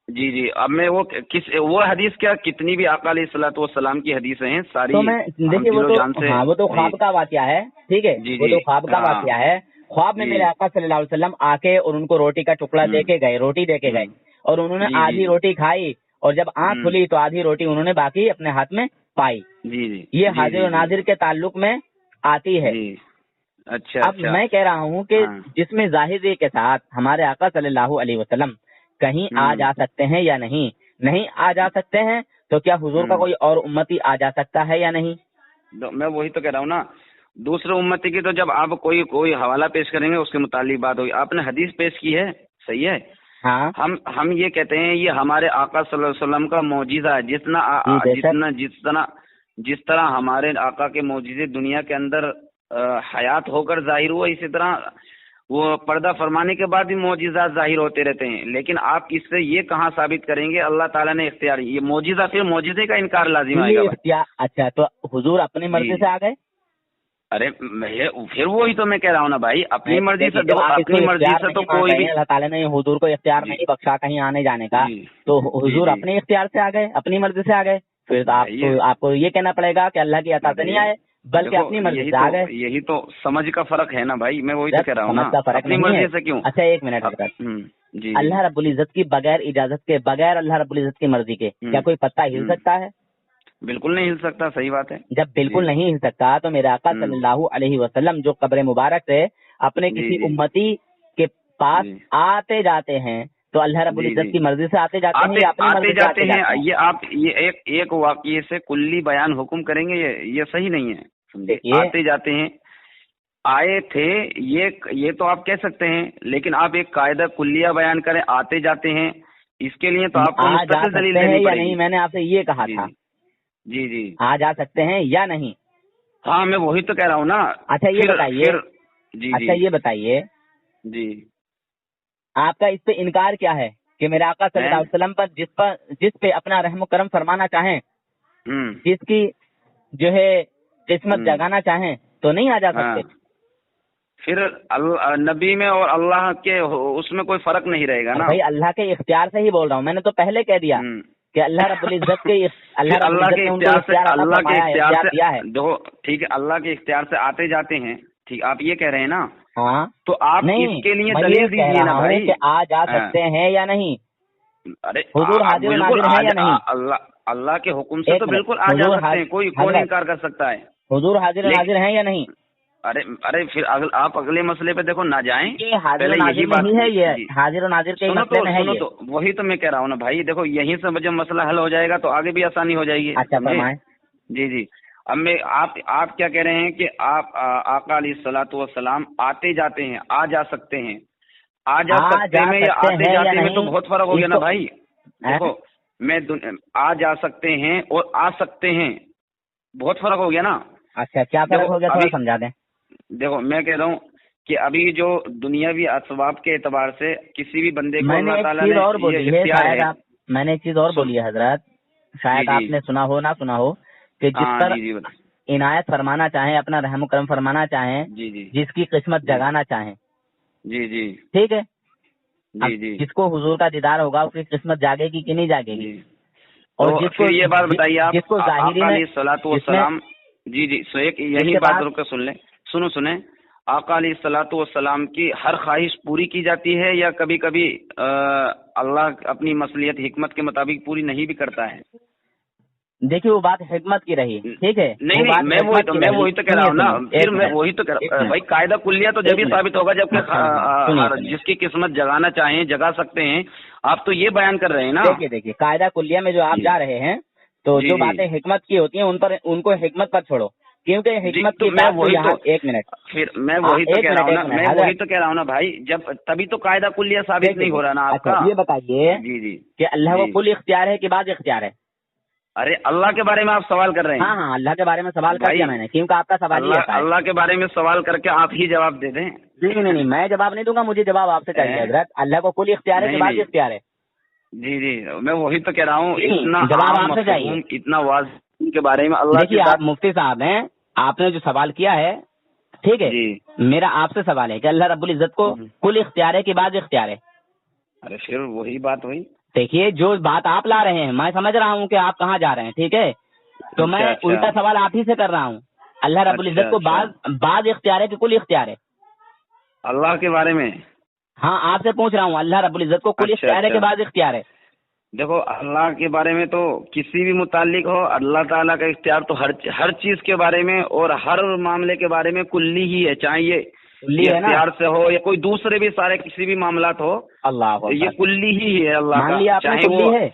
جی جی۔ اب میں وہ حدیث کیا، کتنی بھی آقا علیہ الصلوۃ والسلام کی حدیثیں ہیں ساری، تو میں ہم دیکھیے، دل و جان سے۔ وہ تو جی خواب کا واقعہ ہے، ٹھیک ہے، جی وہ جی تو خواب کا ہاں واقعہ ہے۔ خواب میں جی میرے آقا صلی اللہ علیہ وسلم آ کے اور ان کو روٹی کا ٹکڑا دے کے گئے، روٹی دے کے گئے، اور انہوں نے جی جی آدھی روٹی کھائی، اور جب آنکھ کھلی تو آدھی روٹی انہوں نے باقی اپنے ہاتھ میں پائی۔ جی جی یہ جی حاضر و جی ناظر کے تعلق میں آتی ہے۔ جی۔ اچھا اب اچھا میں کہہ رہا ہوں کہ ہاں۔ جس میں ظاہری کے ساتھ ہمارے آقا صلی اللہ علیہ وسلم کہیں آ جا سکتے ہیں یا نہیں آ جا سکتے ہیں، تو کیا حضور کا کوئی اور امتی آ جا سکتا ہے یا نہیں؟ میں وہی تو کہہ رہا ہوں نا، دوسرے امتی کی تو جب آپ کوئی حوالہ پیش کریں گے اس کے متعلق بات ہوگی۔ آپ نے حدیث پیش کی ہے، صحیح ہے۔ ہاں ہم یہ کہتے ہیں یہ ہمارے آقا صلی اللہ علیہ وسلم کا معجزہ ہے، جس طرح ہمارے آقا کے معجزے دنیا کے اندر حیات ہو کر ظاہر ہوا، اسی طرح وہ پردہ فرمانے کے بعد بھی معجزات ظاہر ہوتے رہتے ہیں۔ لیکن آپ اس سے یہ کہاں ثابت کریں گے اللہ تعالیٰ نے اختیار، یہ معجزہ پھر معجزے کا انکار لازم آئے گا بھائی۔ اچھا، تو حضور اپنی مرضی سے آ گئے؟ ارے پھر وہی تو میں کہہ رہا ہوں نا بھائی، اپنی مرضی سے، جب آپ اس کو اپنی مرضی اختیار سے تو نہیں مان کوئی رہے بھی۔ ہیں، اللہ تعالیٰ نے حضور کو اختیار جی نہیں بخشا کہیں آنے جانے کا، جی تو جی حضور جی اپنے اختیار سے آ گئے، اپنی مرضی سے آ گئے، پھر تو آپ کو یہ کہنا پڑے گا کہ اللہ کی عطا سے نہیں آئے بلکہ اپنی مرضی سے آ گئے۔ یہی تو سمجھ کا فرق ہے نا بھائی، میں وہی تو کہہ رہا ہوں نا، سمجھ کا فرق اپنی نہیں ہے۔ مرضی سے کیوں؟ اچھا ایک منٹ حضرت، جی اللہ رب العزت کی بغیر اجازت کے، بغیر اللہ رب العزت کی مرضی کے کیا کوئی پتا ہل سکتا ہے؟ بالکل نہیں ہل سکتا، صحیح بات ہے۔ جب بالکل نہیں ہل سکتا تو میرے آقا صلی اللہ علیہ وسلم جو قبر مبارک سے اپنے کسی امتی کے پاس آتے جاتے ہیں تو اللہ رب العزت کی مرضی سے آتے جاتے ہیں یا اپنی مرضی سے آتے جاتے ہیں؟ یہ آپ ایک واقعے سے کلی بیان حکم کریں گے، یہ صحیح نہیں ہے، سمجھے؟ آتے جاتے ہیں، آئے تھے، یہ تو آپ کہہ سکتے ہیں، لیکن آپ ایک قاعدہ کلیہ بیان کریں آتے جاتے ہیں، اس کے لیے تو آپ کو مستقل دلیل دینی پڑے گی۔ میں نے آپ سے یہ کہا تھا جی جی آ جا سکتے ہیں یا نہیں؟ ہاں میں وہی تو کہہ رہا ہوں نا۔ اچھا یہ بتائیے، اچھا یہ بتائیے جی آپ کا اس پہ انکار کیا ہے کہ میرے آقا صلی اللہ علیہ وسلم پر جس پہ اپنا رحم و کرم فرمانا چاہیں، جس کی جو ہے قسمت جگانا چاہیں تو نہیں آ جا سکتے؟ پھر نبی میں اور اللہ کے اس میں کوئی فرق نہیں رہے گا نا بھائی، اللہ کے اختیار سے ہی بول رہا ہوں، میں نے تو پہلے کہہ دیا کہ اللہ رب العزت کے اللہ کے اختیار سے دیا ہے۔ دیکھو ٹھیک ہے، اللہ کے اختیار سے آتے جاتے ہیں، ٹھیک، آپ یہ کہہ رہے ہیں نا؟ ہاں، تو آپ اس کے لیے میں دلیل یہ کہہ دیجیے نا رہا بھائی ہوں کہ آ جا سکتے ہیں یا نہیں؟ ارے حضور حاضر و ناظر ہیں یا نہیں؟ اللہ کے حکم سے تو بالکل آ جا سکتے ہیں، کوئی کون انکار کر سکتا ہے؟ حضور حاضر و ناظر ہیں یا نہیں؟ ارے پھر آپ اگلے مسئلے پہ دیکھو نہ جائیں، حاضر و ناظر نہیں ہے، یہ حاضر و ناظر کے مسئلے میں ہے یہ۔ تو وہی تو میں کہہ رہا ہوں نا بھائی، دیکھو یہیں سے جب مسئلہ حل ہو جائے گا تو آگے بھی آسانی ہو جائے گی۔ اچھا فرمائیں۔ جی جی۔ اب آپ کیا کہہ رہے ہیں کہ آپ آقا علیہ الصلوۃ والسلام آتے جاتے ہیں، آ جا سکتے ہیں، آ جا سکتے میں یا آتے جاتے میں تو بہت فرق ہو گیا نا بھائی۔ دیکھو میں آ جا سکتے ہیں اور آ سکتے ہیں، بہت فرق ہو گیا نا. اچھا کیا فرق ہو گیا تھوڑا سمجھا دیں. دیکھو میں کہہ رہا ہوں کہ ابھی جو دنیاوی اسباب کے اعتبار سے کسی بھی بندے کو اللہ تعالیٰ نے یہ اختیار ہے. میں نے ایک چیز اور بولی ہے حضرت، شاید آپ نے سنا ہو نہ سنا ہو، کہ جس پر عنایت فرمانا چاہیں، اپنا رحم و کرم فرمانا چاہیں، جس کی قسمت جگانا چاہیں، جی جی ٹھیک ہے، جی جی، جس کو حضور کا دیدار ہوگا اس کی قسمت جاگے گی کہ نہیں جاگے گی. اور جس کو یہ بات بتائیے آپ، جس کو ظاہری میں صلاۃ والسلام، جی جی ایک یہی بات رک کے سن لیں، سنیں، آقا علیہ الصلاۃ والسلام کی ہر خواہش پوری کی جاتی ہے یا کبھی کبھی اللہ اپنی مصلحت حکمت کے مطابق پوری نہیں بھی کرتا ہے؟ دیکھیے وہ بات حکمت کی رہی، ٹھیک ہے. نہیں میں وہی تو کہہ رہا ہوں نا، پھر میں وہی تو کہہ رہا ہوں بھائی، قاعدہ کلیہ تو جب ہی ثابت ہوگا جب کہ جس کی قسمت جگانا چاہیں جگا سکتے ہیں. آپ تو یہ بیان کر رہے ہیں نا. دیکھیے قاعدہ کلیہ میں جو آپ جا رہے ہیں تو جو باتیں حکمت کی ہوتی ہیں ان کو حکمت پر چھوڑو، کیونکہ حکمت کی بات تو یہاں ایک منٹ، پھر میں وہی تو کہہ رہا ہوں نا بھائی، جب تبھی تو قاعدہ کلیہ ثابت نہیں ہو رہا نا آپ کا. یہ بتائیے جی جی کہ اللہ کو کل اختیار ہے کہ بعض اختیار ہے؟ ارے اللہ کے بارے میں آپ سوال کر رہے ہیں. ہاں اللہ کے بارے میں سوال کر دیا میں نے، کیونکہ آپ کا سوال ہی ہے. اللہ کے بارے میں سوال کر کے آپ ہی جواب دے دیں. نہیں میں جواب نہیں دوں گا، مجھے جواب آپ سے چاہیے حضرت. اللہ کو کل اختیار ہے کہ بعض اختیار ہے؟ جی جی میں وہی تو کہہ رہا ہوں، اتنا جواب آپ سے چاہیے، اتنا واضح کے بارے میں. اللہ دیکھیے آپ مفتی صاحب ہیں، آپ نے جو سوال کیا ہے ٹھیک ہے، میرا آپ سے سوال ہے کہ اللہ رب العزت کو کل اختیار ہے کہ بعض اختیار ہے؟ ارے پھر وہی بات ہوئی. دیکھیے جو بات آپ لا رہے ہیں میں سمجھ رہا ہوں کہ آپ کہاں جا رہے ہیں، ٹھیک ہے، تو میں الٹا سوال آپ ہی سے کر رہا ہوں. اللہ رب العزت کو بعض اختیار ہے کہ کل اختیار ہے؟ اللہ کے بارے میں ہاں آپ سے پوچھ رہا ہوں، اللہ رب العزت کو کل اختیار ہے کہ بعض اختیار ہے؟ دیکھو اللہ کے بارے میں تو کسی بھی متعلق ہو، اللہ تعالیٰ کا اختیار تو ہر چیز کے بارے میں اور ہر معاملے کے بارے میں کلی ہی ہے، چاہے یہ اختیار سے ہو یا کوئی دوسرے بھی سارے کسی بھی معاملات ہو، اللہ یہ کلی ہی ہے اللہ کا،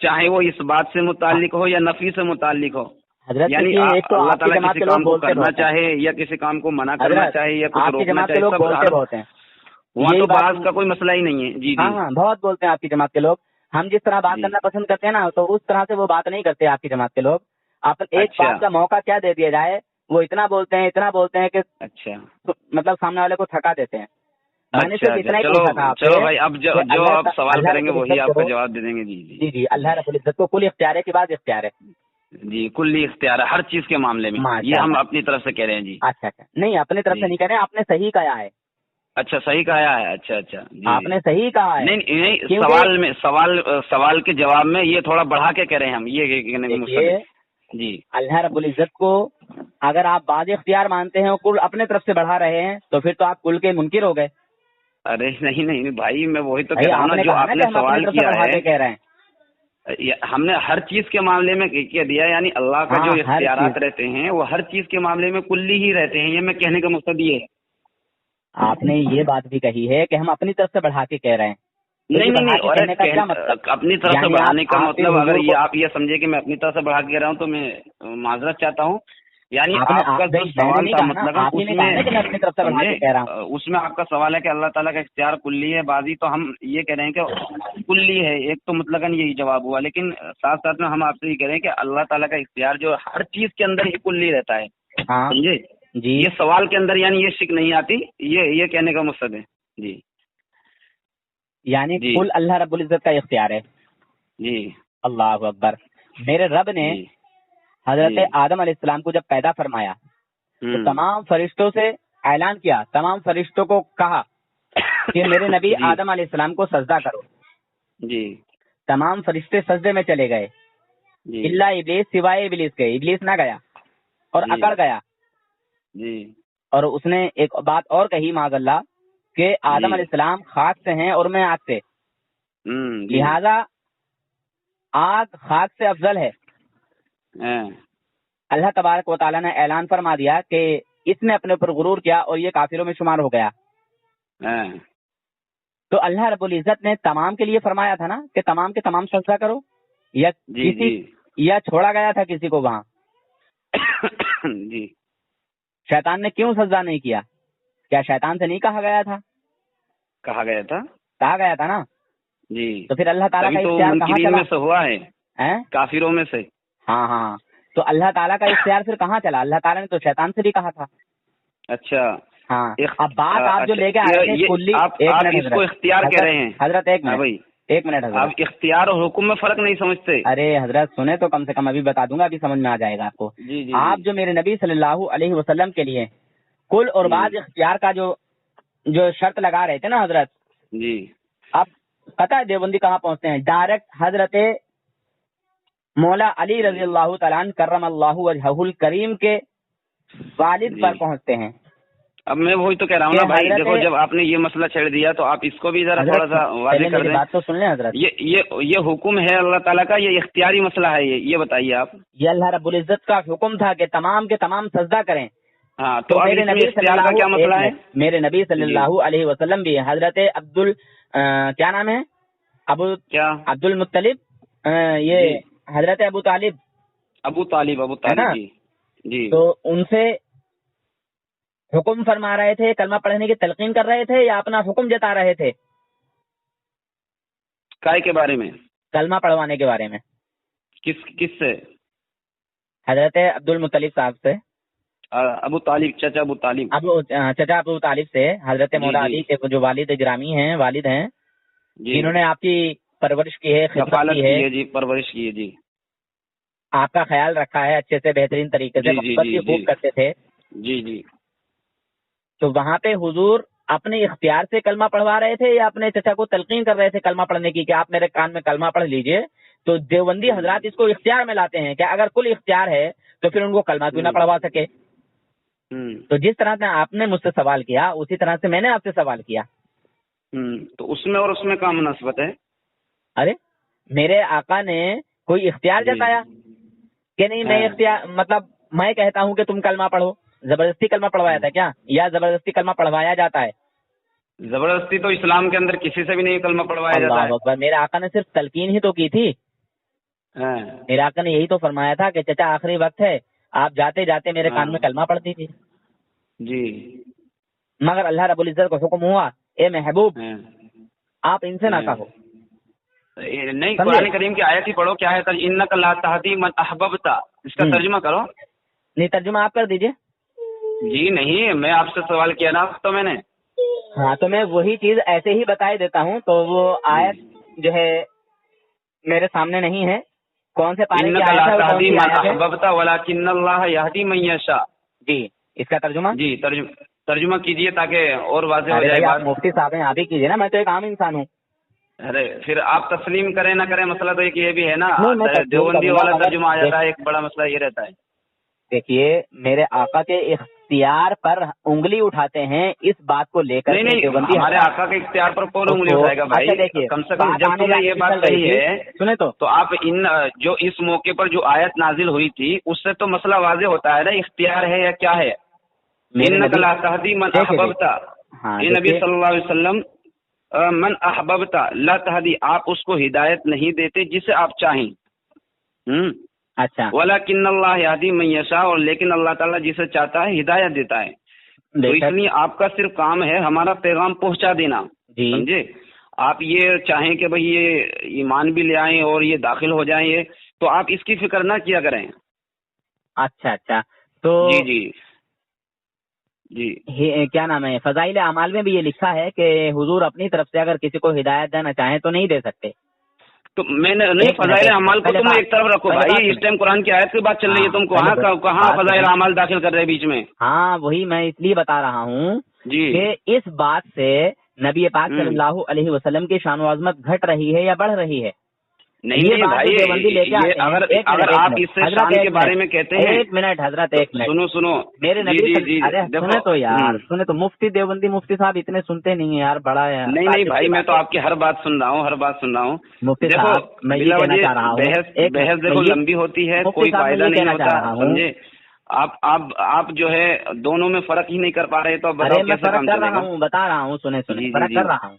چاہے وہ اس بات سے متعلق ہو یا نفی سے متعلق ہو. یعنی اللہ تعالیٰ کسی کام کو کرنا چاہے یا کسی کام کو منع کرنا چاہے یا کچھ روکنا چاہے، سب وہاں تو بعض کا کوئی مسئلہ ہی نہیں ہے. جی ہاں بہت بولتے ہیں آپ کی جماعت کے لوگ. ہم جس طرح بات کرنا پسند کرتے ہیں نا تو اس طرح سے وہ بات نہیں کرتے آپ کی جماعت کے لوگ. آپ ایک بات کا موقع کیا دے دیا جائے، وہ اتنا بولتے ہیں کہ مطلب سامنے والے کو تھکا دیتے ہیں. چلو بھائی اب جو آپ سوال کریں گے وہی آپ کو جواب دے دیں گے. جی جی اللہ رب العزت کو کل اختیار ہے کہ بعض اختیار ہے؟ جی کلی اختیار ہے ہر چیز کے معاملے میں، یہ ہم اپنی طرف سے کہہ رہے ہیں. جی اچھا نہیں اپنی طرف سے نہیں کہہ رہے ہیں، آپ نے صحیح کہا ہے. اچھا صحیح کہا ہے. اچھا آپ نے صحیح کہا ہے. نہیں سوال کے جواب میں یہ تھوڑا بڑھا کے کہہ رہے ہیں ہم، یہ جی اللہ رب العزت کو اگر آپ بعض اختیار مانتے ہیں کل اپنے طرف سے بڑھا رہے ہیں تو پھر تو آپ کل کے منکر ہو گئے. ارے نہیں بھائی میں وہی تو کہہ رہا ہوں نا، جو آپ نے سوال کیا ہے کہہ رہے ہیں ہم نے ہر چیز کے معاملے میں کیا دیا، یعنی اللہ کا جو اختیارات رہتے ہیں وہ ہر چیز کے معاملے میں کلی ہی رہتے ہیں. یہ میں کہنے کا مقصد یہ ہے. آپ نے یہ بات بھی کہی ہے کہ ہم اپنی طرف سے بڑھا کے کہہ رہے ہیں. نہیں اپنی طرف سے بڑھانے کا مطلب اگر یہ آپ یہ سمجھے کہ میں اپنی طرف سے بڑھا کے کہہ رہا ہوں تو میں معذرت چاہتا ہوں. یعنی آپ کا جو سوال کا مطلب اس میں آپ کا سوال ہے کہ اللہ تعالیٰ کا اختیار کلی ہے بازی، تو ہم یہ کہہ رہے ہیں کہ کلی ہے، ایک تو مطلق یہی جواب ہوا، لیکن ساتھ ساتھ میں ہم آپ سے یہ کہہ رہے ہیں کہ اللہ تعالیٰ کا اختیار جو ہر چیز کے اندر ہی کلی رہتا ہے. سمجھے جی یہ سوال کے اندر یعنی یہ شک نہیں آتی، یہ کہنے کا مقصد ہے. جی یعنی کل اللہ رب العزت کا اختیار ہے. جی اللہ اکبر. میرے رب نے حضرت آدم علیہ السلام کو جب پیدا فرمایا تو تمام فرشتوں سے اعلان کیا، تمام فرشتوں کو کہا کہ میرے نبی آدم علیہ السلام کو سجدہ کرو. جی تمام فرشتے سجدے میں چلے گئے الا ابلیس، سوائے ابلیس کے. ابلیس نہ گیا اور اکڑ گیا. جی اور اس نے ایک بات اور کہی معاذ اللہ کہ آدم علیہ السلام خاک سے ہیں اور میں آگ سے، لہذا آگ خاک سے افضل ہے. اللہ تبارک و تعالیٰ نے اعلان فرما دیا کہ اس نے اپنے اوپر غرور کیا اور یہ کافروں میں شمار ہو گیا. تو اللہ رب العزت نے تمام کے لیے فرمایا تھا نا کہ تمام کے تمام سجدہ کرو، یا یا چھوڑا گیا تھا کسی کو وہاں؟ جی شیطان نے کیوں سجدہ نہیں کیا؟ کیا شیطان سے نہیں کہا گیا تھا؟ کہا گیا تھا نا. جی تو پھر اللہ تعالیٰ کا تبھی تو اختیار کہاں منکرین چلا میں سے ہوا ہے، ہیں؟ کافروں میں سے. ہاں ہاں، تو اللہ تعالیٰ کا اختیار پھر کہاں چلا؟ اللہ تعالیٰ نے تو شیطان سے بھی کہا تھا. اچھا ہاں، اب بات آپ جو لے کے آئے تھے کلی، آپ ایک منٹ اس کو اختیار کہہ رہے ہیں حضرت، ایک ہاں منٹ بھائی، ایک منٹ آپ حضرت. اختیار اور حکم میں فرق نہیں سمجھتے. ارے حضرت سنیں تو کم سے کم، ابھی بتا دوں گا، ابھی سمجھ میں آ جائے گا آپ کو. جی جی آپ جی جو میرے نبی صلی اللہ علیہ وسلم کے لیے کل اور بعض اختیار کا جو شرط لگا رہے تھے نا حضرت، جی اب پتہ ہے دیوبندی کہاں پہنچتے ہیں؟ ڈائریکٹ حضرت مولا علی رضی اللہ تعالیٰ عنہ کرم اللہ وجہہ الکریم کے والد پر پہنچتے ہیں. اب میں وہی تو کہہ رہا ہوں نا بھائی، دیکھو جب آپ نے یہ مسئلہ چھیڑ دیا تو آپ اس کو بھی ذرا تھوڑا سا واضح کر دیں. بات تو سن لیں حضرت. یہ حکم ہے اللہ تعالیٰ کا، یہ اختیاری مسئلہ ہے، یہ بتائیے آپ. یہ اللہ رب العزت کا حکم تھا کہ تمام کے تمام سجدہ کریں. ہاں تو اب میرے اس میں نبی اختیار کا کیا مسئلہ ہے؟ میرے نبی صلی اللہ علیہ وسلم بھی حضرت کیا نام ہے، عبد المطلب، یہ حضرت ابو طالب جی جی، تو ان سے حکم فرما رہے تھے، کلمہ پڑھنے کی تلقین کر رہے تھے یا اپنا حکم جتا رہے تھے؟ کائے کے بارے میں؟ کلمہ پڑھوانے کے بارے میں. کس سے؟ حضرت عبد المطلب صاحب سے. ابو طالب، چچا ابو طالب، چچا ابو طالب سے حضرت مولا علی کے جو والد گرامی ہیں، والد ہیں، جنہوں نے آپ کی پرورش کی ہے، خدمت کی ہے، جی پرورش کی ہے، جی آپ کا خیال رکھا ہے اچھے سے، بہترین طریقے سے، محبت بھی خوب کرتے تھے. جی جی. تو وہاں پہ حضور اپنے اختیار سے کلمہ پڑھوا رہے تھے یا اپنے چچا کو تلقین کر رہے تھے کلمہ پڑھنے کی کہ آپ میرے کان میں کلمہ پڑھ لیجئے؟ تو دیوبندی حضرات اس کو اختیار میں لاتے ہیں کہ اگر کل اختیار ہے تو پھر ان کو کلمہ کیوں نہ پڑھوا سکے. تو جس طرح سے آپ نے مجھ سے سوال کیا اسی طرح سے میں نے آپ سے سوال کیا. تو اس میں اور اس میں کیا مناسبت ہے؟ ارے میرے آقا نے کوئی اختیار جتایا کہ نہیں؟ میں اختیار مطلب میں کہتا ہوں کہ تم کلمہ پڑھو، زبردستی کلمہ پڑھوایا تھا کیا یا زبردستی کلمہ پڑھوایا جاتا ہے؟ زبردستی تو اسلام کے اندر کسی سے بھی نہیں کلمہ پڑھوایا جاتا ہے. اللہ اکبر. میرے آقا نے صرف تلقین ہی تو کی تھی. میرے آقا نے یہی تو فرمایا تھا کہ چچا آخری وقت ہے، آپ جاتے جاتے میرے کان میں کلمہ پڑھ دیجیے. جی. مگر اللہ رب العزت کو حکم ہوا، اے محبوب آپ ان سے نہ کہو. نہیں، قرآن کریم کی آیت ہی پڑھو. کیا ہے؟ انک لا تہدی من احببت. اس کا ترجمہ کرو. نہیں، ترجمہ آپ کر دیجئے. جی نہیں، میں آپ سے سوال کیا نا تو میں نے. ہاں تو میں وہی چیز ایسے ہی بتائے دیتا ہوں. تو وہ آیت جو ہے میرے سامنے نہیں ہے. کون سے پارے کی آیت ہے؟ تہدی من احببت ولکن اللہ یہدی من یشاء. جی، اس کا ترجمہ؟ جی ترجمہ کیجئے تاکہ اور واضح ہو جائے. آپ مفتی صاحب ہیں، آپ ہی کیجئے نا، میں تو ایک عام انسان ہوں. ارے پھر آپ تسلیم کریں نہ کریں، مسئلہ تو یہ بھی ہے نا. دیوبندی والا ترجمہ آ جاتا ہے، ایک بڑا مسئلہ یہ رہتا ہے. دیکھیے میرے آقا کے اختیار پر انگلی اٹھاتے ہیں اس بات کو لے کر. نہیں، ہمارے آقا کے اختیار پر کون انگلی اٹھائے گا بھائی؟ کم سے کم جب تم نے یہ بات کہی ہے سنیں تو آپ جو اس موقع پر جو آیت نازل ہوئی تھی اس سے تو مسئلہ واضح ہوتا ہے نا، اختیار ہے یا کیا ہے. انک لا تہدی من احببت. یہ نبی صلی اللہ علیہ وسلم من احببت لا تہدی، آپ اس کو ہدایت نہیں دیتے جسے آپ چاہیں. اچھا. ولکن اللہ یہدی من یشاء، اور لیکن اللہ تعالیٰ جسے چاہتا ہے ہدایت دیتا ہے. تو اس لیے آپ کا صرف کام ہے ہمارا پیغام پہنچا دینا. سمجھے؟ آپ یہ چاہیں کہ بھئی یہ ایمان بھی لے آئیں اور یہ داخل ہو جائیں یہ، تو آپ اس کی فکر نہ کیا کریں. اچھا. تو جی کیا نام ہے، فضائل اعمال میں بھی یہ لکھا ہے کہ حضور اپنی طرف سے اگر کسی کو ہدایت دینا چاہیں تو نہیں دے سکتے. تو میں نے نہیں، فضائل اعمال کو تم ایک طرف رکھو بھائی. اس ٹائم قرآن کی آیت کی بات چل رہی ہے، تم کہاں فضائل اعمال داخل کر رہے بیچ میں؟ ہاں وہی میں اس لیے بتا رہا ہوں کہ اس بات سے نبی پاک صلی اللہ علیہ وسلم کی شان و عظمت گھٹ رہی ہے یا بڑھ رہی ہے؟ نہیں بھائی، اگر آپ اس سے شان کے بارے میں کہتے ہیں. ایک منٹ حضرت، ایک منٹ سنو میرے نبی. ارے سنے تو یار، سنے تو. مفتی دیوبندی مفتی صاحب اتنے سنتے نہیں ہیں یار، بڑا ہے. نہیں بھائی، میں تو آپ کی ہر بات سن رہا ہوں. مفتی صاحب میں یہ کہنا چاہ رہا ہوں، بحث دیکھو لمبی ہوتی ہے، کوئی فائدہ نہیں ہوتا. سمجھے؟ آپ جو ہے دونوں میں فرق ہی نہیں کر پا رہے، تو ارے میں فرق کر رہا ہوں، بتا رہا ہوں، سنے فرق کر رہا ہوں.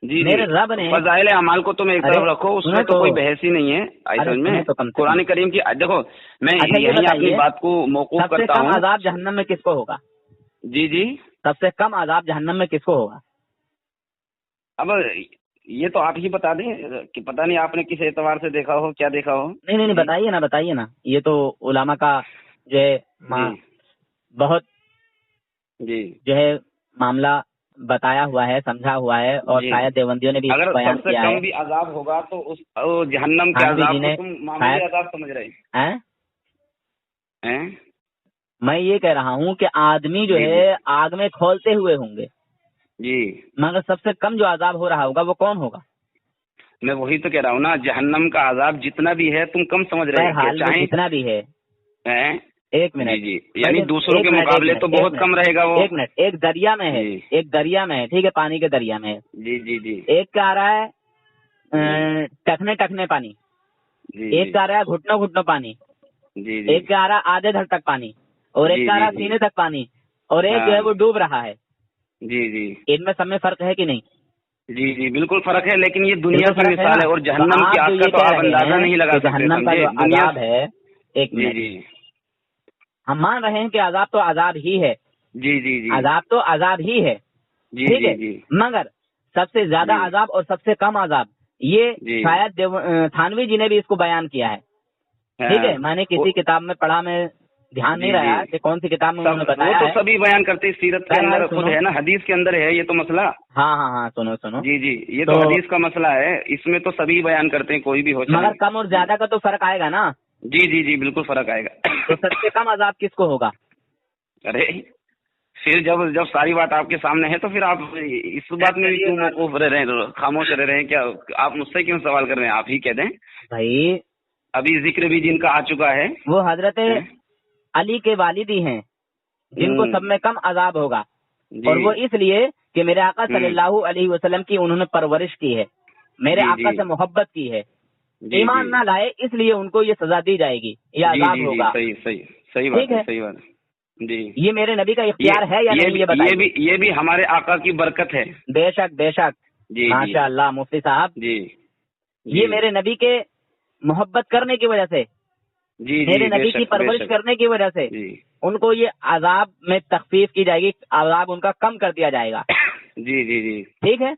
میرے رب نے فضائل اعمال کو تم ایک طرف رکھو، اس میں تو کوئی بحث ہی نہیں ہے. اصل میں قرآن کریم کی دیکھو، میں یہیں اپنی بات کو موقوف کرتا ہوں. سب سے کم عذاب جہنم میں کس کو ہوگا؟ جی سب سے کم عذاب جہنم میں کس کو ہوگا؟ اب یہ تو آپ ہی بتا دیں کہ پتہ نہیں آپ نے کس اعتبار سے دیکھا ہو، کیا دیکھا ہو. نہیں بتائیے نا. یہ تو علماء کا جو ہے بہت جی جو ہے معاملہ بتایا ہوا ہے، سمجھا ہوا ہے، اور شاید دیوبندیوں نے بھی اگر بیان سب سے کیا کم ہے. بھی عذاب ہوگا تو اس جہنم کے تھانوی عذاب جی کو نے تم معمولی عذاب سمجھ رہے ہیں؟ میں یہ کہہ رہا ہوں کہ آدمی جو ہے آگ میں کھولتے ہوئے ہوں گے، جی مگر سب سے کم جو عذاب ہو رہا ہوگا وہ کون ہوگا؟ میں وہی تو کہہ رہا ہوں نا، جہنم کا عذاب جتنا بھی ہے تم کم سمجھ رہے بہرحال وہ جتنا بھی ہے. ایک منٹ. جی یعنی دوسروں کے مقابلے تو بہت کم رہے گا وہ. ایک منٹ. ایک دریا میں ہے، ایک دریا میں ہے، ٹھیک ہے، پانی کے دریا میں ہے. جی جی جی. ایک کا آ رہا ہے ٹکنے پانی، ایک کا آ رہا ہے گھٹنوں پانی، جی ایک کا آ رہا ہے آدھے دھڑ تک پانی، اور ایک کا آ رہا ہے سینے تک پانی، اور ایک جو ہے وہ ڈوب رہا ہے. جی جی. ان میں سب میں فرق ہے کہ نہیں؟ جی جی بالکل فرق ہے، لیکن یہ دنیا کی مثال ہے، اور جہنم کی آگ کا تو آپ اندازہ نہیں لگا سکتے. جہنم کا جو عذاب ہے، ایک جی منٹ، جی ہم مان رہے ہیں کہ عذاب تو عذاب ہی ہے. جی جی جی. عذاب تو عذاب ہی ہے، جی ٹھیک جی ہے، جی. مگر سب سے زیادہ عذاب اور سب سے کم عذاب یہ شاید تھانوی جی نے بھی اس کو بیان کیا ہے. ٹھیک ہے، میں نے کسی کتاب میں پڑھا، میں دھیان نہیں رہا کہ کون سی کتاب میں انہوں نے بتایا ہے. وہ تو سبھی بیان کرتے، سیرت کے اندر خود ہے نا، حدیث کے اندر ہے یہ تو مسئلہ. ہاں سنو. جی جی یہ تو حدیث کا مسئلہ ہے، اس میں تو سبھی بیان کرتے ہیں، کوئی بھی ہو چاہے. مگر کم اور زیادہ کا تو فرق آئے گا نا. جی جی جی بالکل فرق آئے گا. تو سب سے کم عذاب کس کو ہوگا؟ ارے پھر جب ساری بات آپ کے سامنے ہے تو پھر آپ اس بات میں بھی کیوں موقوف رہ رہے ہیں، خاموش رہ رہے ہیں؟ کیا آپ مجھ سے کیوں سوال کر رہے ہیں؟ آپ ہی کہہ دیں. بھائی ابھی ذکر بھی جن کا آ چکا ہے، وہ حضرت علی کے والدی ہیں جن کو سب میں کم عذاب ہوگا. اور وہ اس لیے کہ میرے آقا صلی اللہ علیہ وسلم کی انہوں نے پرورش کی ہے، میرے آقا سے محبت کی ہے، ایمان نہ لائے، اس لیے ان کو یہ سزا دی جائے گی، یہ عذاب ہوگا. صحیح بات ہے، صحیح بات ہے. جی یہ میرے نبی کا اختیار ہے یا نہیں، یہ بتائیے. یہ بھی ہمارے آقا کی برکت ہے. بے شک بے شک. جی ماشاء اللہ مفتی صاحب. جی یہ میرے نبی کے محبت کرنے کی وجہ سے، میرے نبی کی پرورش کرنے کی وجہ سے ان کو یہ عذاب میں تخفیف کی جائے گی، عذاب ان کا کم کر دیا جائے گا. جی جی جی ٹھیک ہے.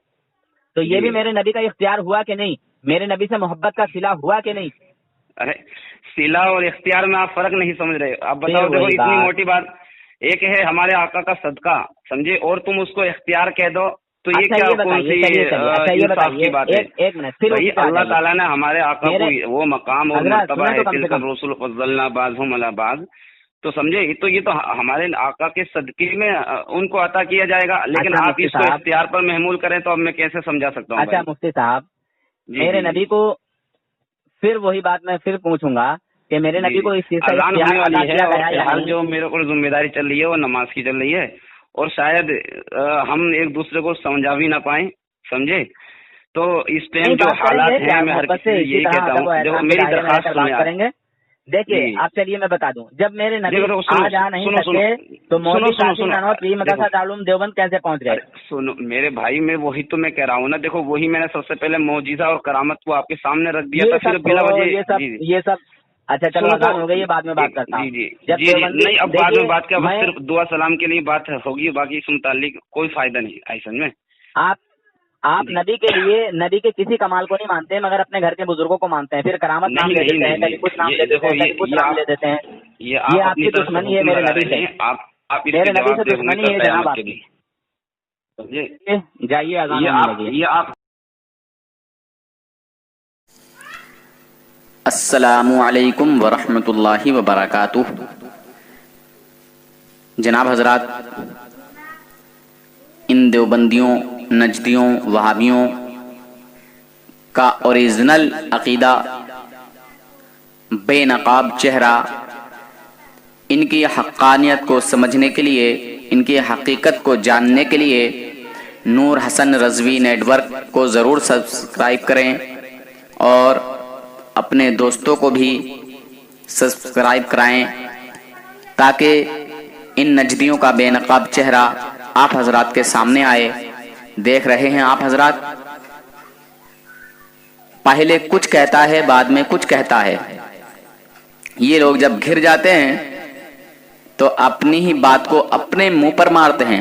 تو یہ بھی میرے نبی کا اختیار ہوا کہ نہیں؟ میرے نبی سے محبت کا صلہ ہوا کہ نہیں؟ ارے صلہ اور اختیار میں آپ فرق نہیں سمجھ رہے. آپ بتاؤ، دیکھو اتنی موٹی بات، ایک ہے ہمارے آقا کا صدقہ، سمجھے، اور تم اس کو اختیار کہہ دو تو یہ کیا کون سی انصاف کی بات ہے؟ ایک منٹ. بھائی اللہ تعالیٰ نے ہمارے آقا کو وہ مقام اور مرتبہ ہے، تلک الرسل فضلنا بعضهم علی بعض، تو سمجھے، یہ تو ہمارے آقا کے صدقے میں ان کو عطا کیا جائے گا. لیکن آپ اس کو اختیار پر محمول کریں تو اب میں کیسے سمجھا سکتا ہوں؟ اچھا مفتی صاحب، میرے نبی کو پھر وہی بات میں پھر پوچھوں گا کہ میرے نبی کو اس چیز کا اذان ہونے والی ہے، اور فی الحال نہیں؟ جو میرے کو ذمہ داری چل رہی ہے وہ نماز کی چل رہی ہے، اور شاید ہم ایک دوسرے کو سمجھا بھی نہ پائیں، سمجھے. تو اس ٹائم جو حالات ہیں، میں ہر کسی سے یہی کہتا ہوں، جو میری درخواست کریں گے. دیکھیے آپ چلیے میں بتا دوں، جب میرے نبی آ جا نہیں سکتے تو مولوی قاسم نانوت مدرسہ دارالعلوم دیوبند کیسے پہنچ گئے؟ سنو میرے بھائی، میں وہی تو میں کہہ رہا ہوں نا. دیکھو وہی میں نے سب سے پہلے معجزہ اور کرامت کو آپ کے سامنے رکھ دیا تھا، پھر بلا وجہ یہ سب اچھا چلو اذان ہو گئی ہے، بعد میں بات کرتا ہوں. جی نہیں، اب بعد میں بات کیا، بس صرف دعا سلام کے لیے بات ہوگی، باقی اس متعلق کوئی فائدہ نہیں ایسا میں. آپ نبی کے لیے نبی کے کسی کمال کو نہیں مانتے، مگر اپنے گھر کے بزرگوں کو مانتے ہیں، پھر کرامت نام لے دیتے ہیں، کبھی کچھ نام لے دیتے ہیں، کبھی کچھ نام لے دیتے ہیں. یہ آپ کی دشمنی ہے میرے نبی سے، میرے نبی سے دشمنی ہے جناب. آپ جائیے اذان ہونے لگی. السلام علیکم ورحمۃ اللہ وبرکاتہ. جناب حضرات، ان دیوبندیوں، نجدیوں، وہابیوں کا اوریجنل عقیدہ بے نقاب چہرہ، ان کی حقانیت کو سمجھنے کے لیے، ان کی حقیقت کو جاننے کے لیے نور حسن رضوی نیٹ ورک کو ضرور سبسکرائب کریں، اور اپنے دوستوں کو بھی سبسکرائب کرائیں، تاکہ ان نجدیوں کا بے نقاب چہرہ آپ حضرات کے سامنے آئے. دیکھ رہے ہیں آپ حضرات، پہلے کچھ کہتا ہے، بعد میں کچھ کہتا ہے. یہ لوگ جب گھر جاتے ہیں تو اپنی ہی بات کو اپنے منہ پر مارتے ہیں.